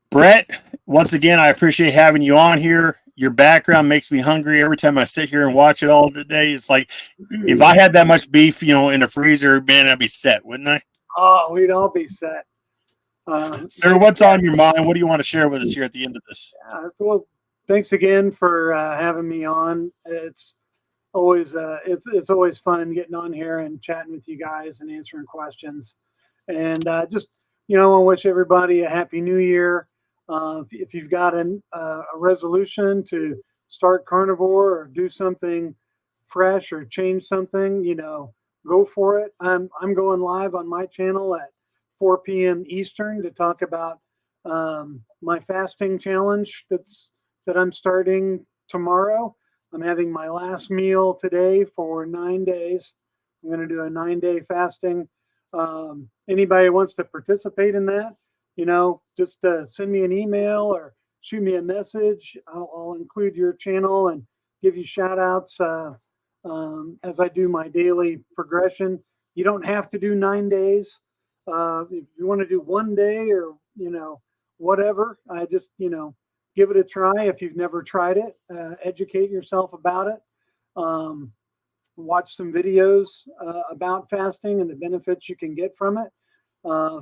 Brett, once again, I appreciate having you on here. Your background makes me hungry every time I sit here and watch it all day. It's like, if I had that much beef, in the freezer, man, I'd be set, wouldn't I? Oh, we'd all be set. Sir, what's on your mind? What do you want to share with us here at the end of this? Well, thanks again for having me on. It's always it's always fun getting on here and chatting with you guys and answering questions. And just I want to wish everybody a happy New Year. If you've got a resolution to start carnivore or do something fresh or change something, go for it. I'm going live on my channel at 4 p.m. Eastern to talk about my fasting challenge that I'm starting tomorrow. I'm having my last meal today for 9 days. I'm going to do a 9-day fasting. Anybody who wants to participate in that, just send me an email or shoot me a message. I'll include your channel and give you shout outs as I do my daily progression. You don't have to do 9 days. If you want to do 1 day or, whatever, I just, give it a try. If you've never tried it, educate yourself about it. Watch some videos about fasting and the benefits you can get from it.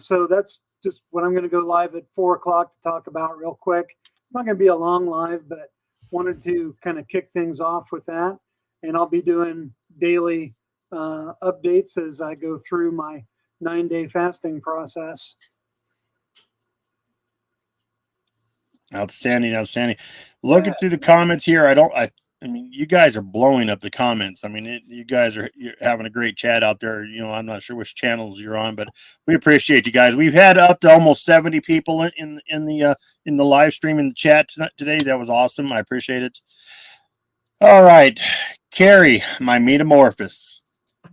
So that's just what I'm going to go live at 4 o'clock to talk about real quick. It's not going to be a long live, but wanted to kind of kick things off with that. And I'll be doing daily updates as I go through my 9-day fasting process. Outstanding. Looking through the comments here, I mean, you guys are blowing up the comments. I mean, you guys you're having a great chat out there. I'm not sure which channels you're on, but we appreciate you guys. We've had up to almost 70 people in the live stream in the chat today. That was awesome. I appreciate it. All right, Carrie, my metamorphosis.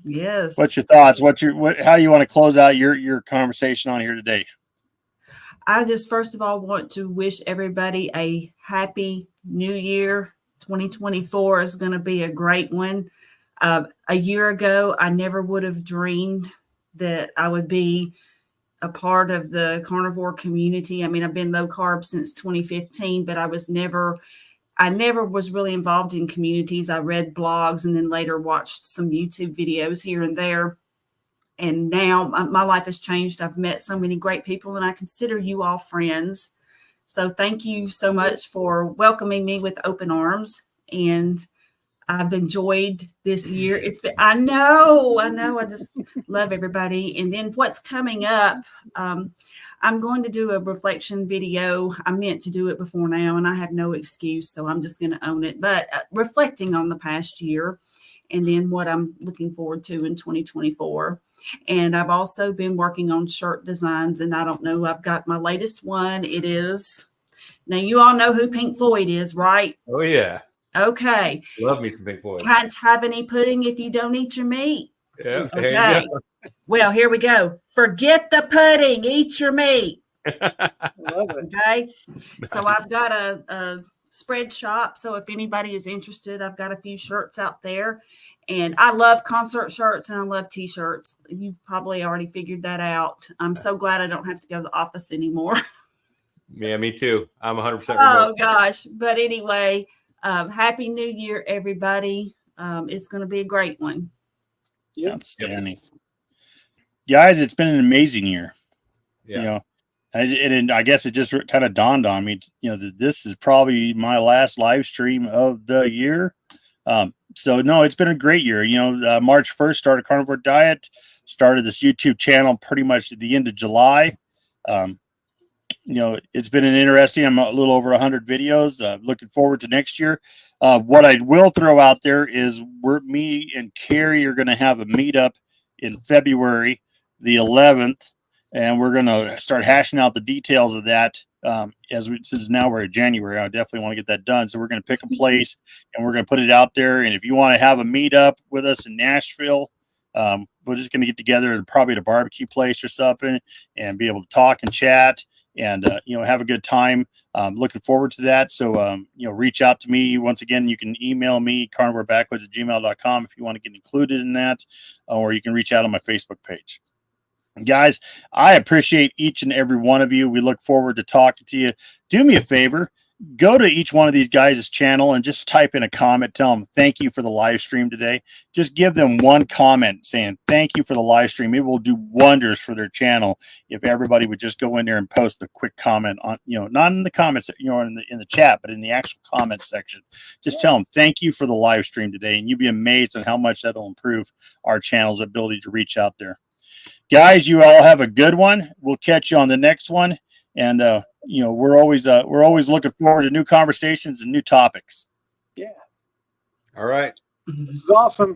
Yes. What's your thoughts? How you want to close out your conversation on here today? I just first of all want to wish everybody a happy new year. 2024 is going to be a great one. A year ago, I never would have dreamed that I would be a part of the carnivore community. I mean, I've been low carb since 2015, but I never was really involved in communities. I read blogs and then later watched some YouTube videos here and there. And now my life has changed. I've met so many great people, and I consider you all friends. So thank you so much for welcoming me with open arms. And I've enjoyed this year. I know. I just love everybody. And then what's coming up, I'm going to do a reflection video. I meant to do it before now, and I have no excuse, so I'm just going to own it. But reflecting on the past year, and then what I'm looking forward to in 2024. And I've also been working on shirt designs, and I don't know, I've got my latest one. It is, now you all know who Pink Floyd is, right? Oh, yeah. Okay. Love me some Pink Floyd. Can't have any pudding if you don't eat your meat. Yeah. Okay. Well, here we go. Forget the pudding, eat your meat. Love it. Okay. So I've got a spread shop. So if anybody is interested, I've got a few shirts out there. And I love concert shirts and I love t-shirts. You've probably already figured that out. I'm so glad I don't have to go to the office anymore. Yeah, me too. I'm 100% remote. Oh, gosh. But anyway, Happy New Year, everybody. It's going to be a great one. Yep. Outstanding. Guys, it's been an amazing year. Yeah. You know, and I guess it just kind of dawned on me, you know, that this is probably my last live stream of the year. So no, it's been a great year. You know, March 1st started Carnivore Diet, started this YouTube channel pretty much at the end of July. You know, it's been an interesting, I'm a little over 100 videos, looking forward to next year. What I will throw out there is me and Carrie are going to have a meetup in February the 11th, and we're going to start hashing out the details of that. Since now we're in January, I definitely want to get that done. So we're going to pick a place and we're going to put it out there. And if you want to have a meetup with us in Nashville, we're just going to get together probably at a barbecue place or something and be able to talk and chat and, you know, have a good time. Looking forward to that. So, you know, reach out to me. Once again, you can email me, carnivorebackwoods@gmail.com if you want to get included in that, or you can reach out on my Facebook page. Guys, I appreciate each and every one of you. We look forward to talking to you. Do me a favor, go to each one of these guys' channel and just type in a comment. Tell them thank you for the live stream today. Just give them one comment saying thank you for the live stream. It will do wonders for their channel if everybody would just go in there and post a quick comment on, you know, not in the comments, you know, in the chat, but in the actual comments section. Just tell them thank you for the live stream today, and you'll be amazed on how much that'll improve our channel's ability to reach out there. Guys, you all have a good one. We'll catch you on the next one. And, you know, we're always looking forward to new conversations and new topics. Yeah. All right. This is awesome.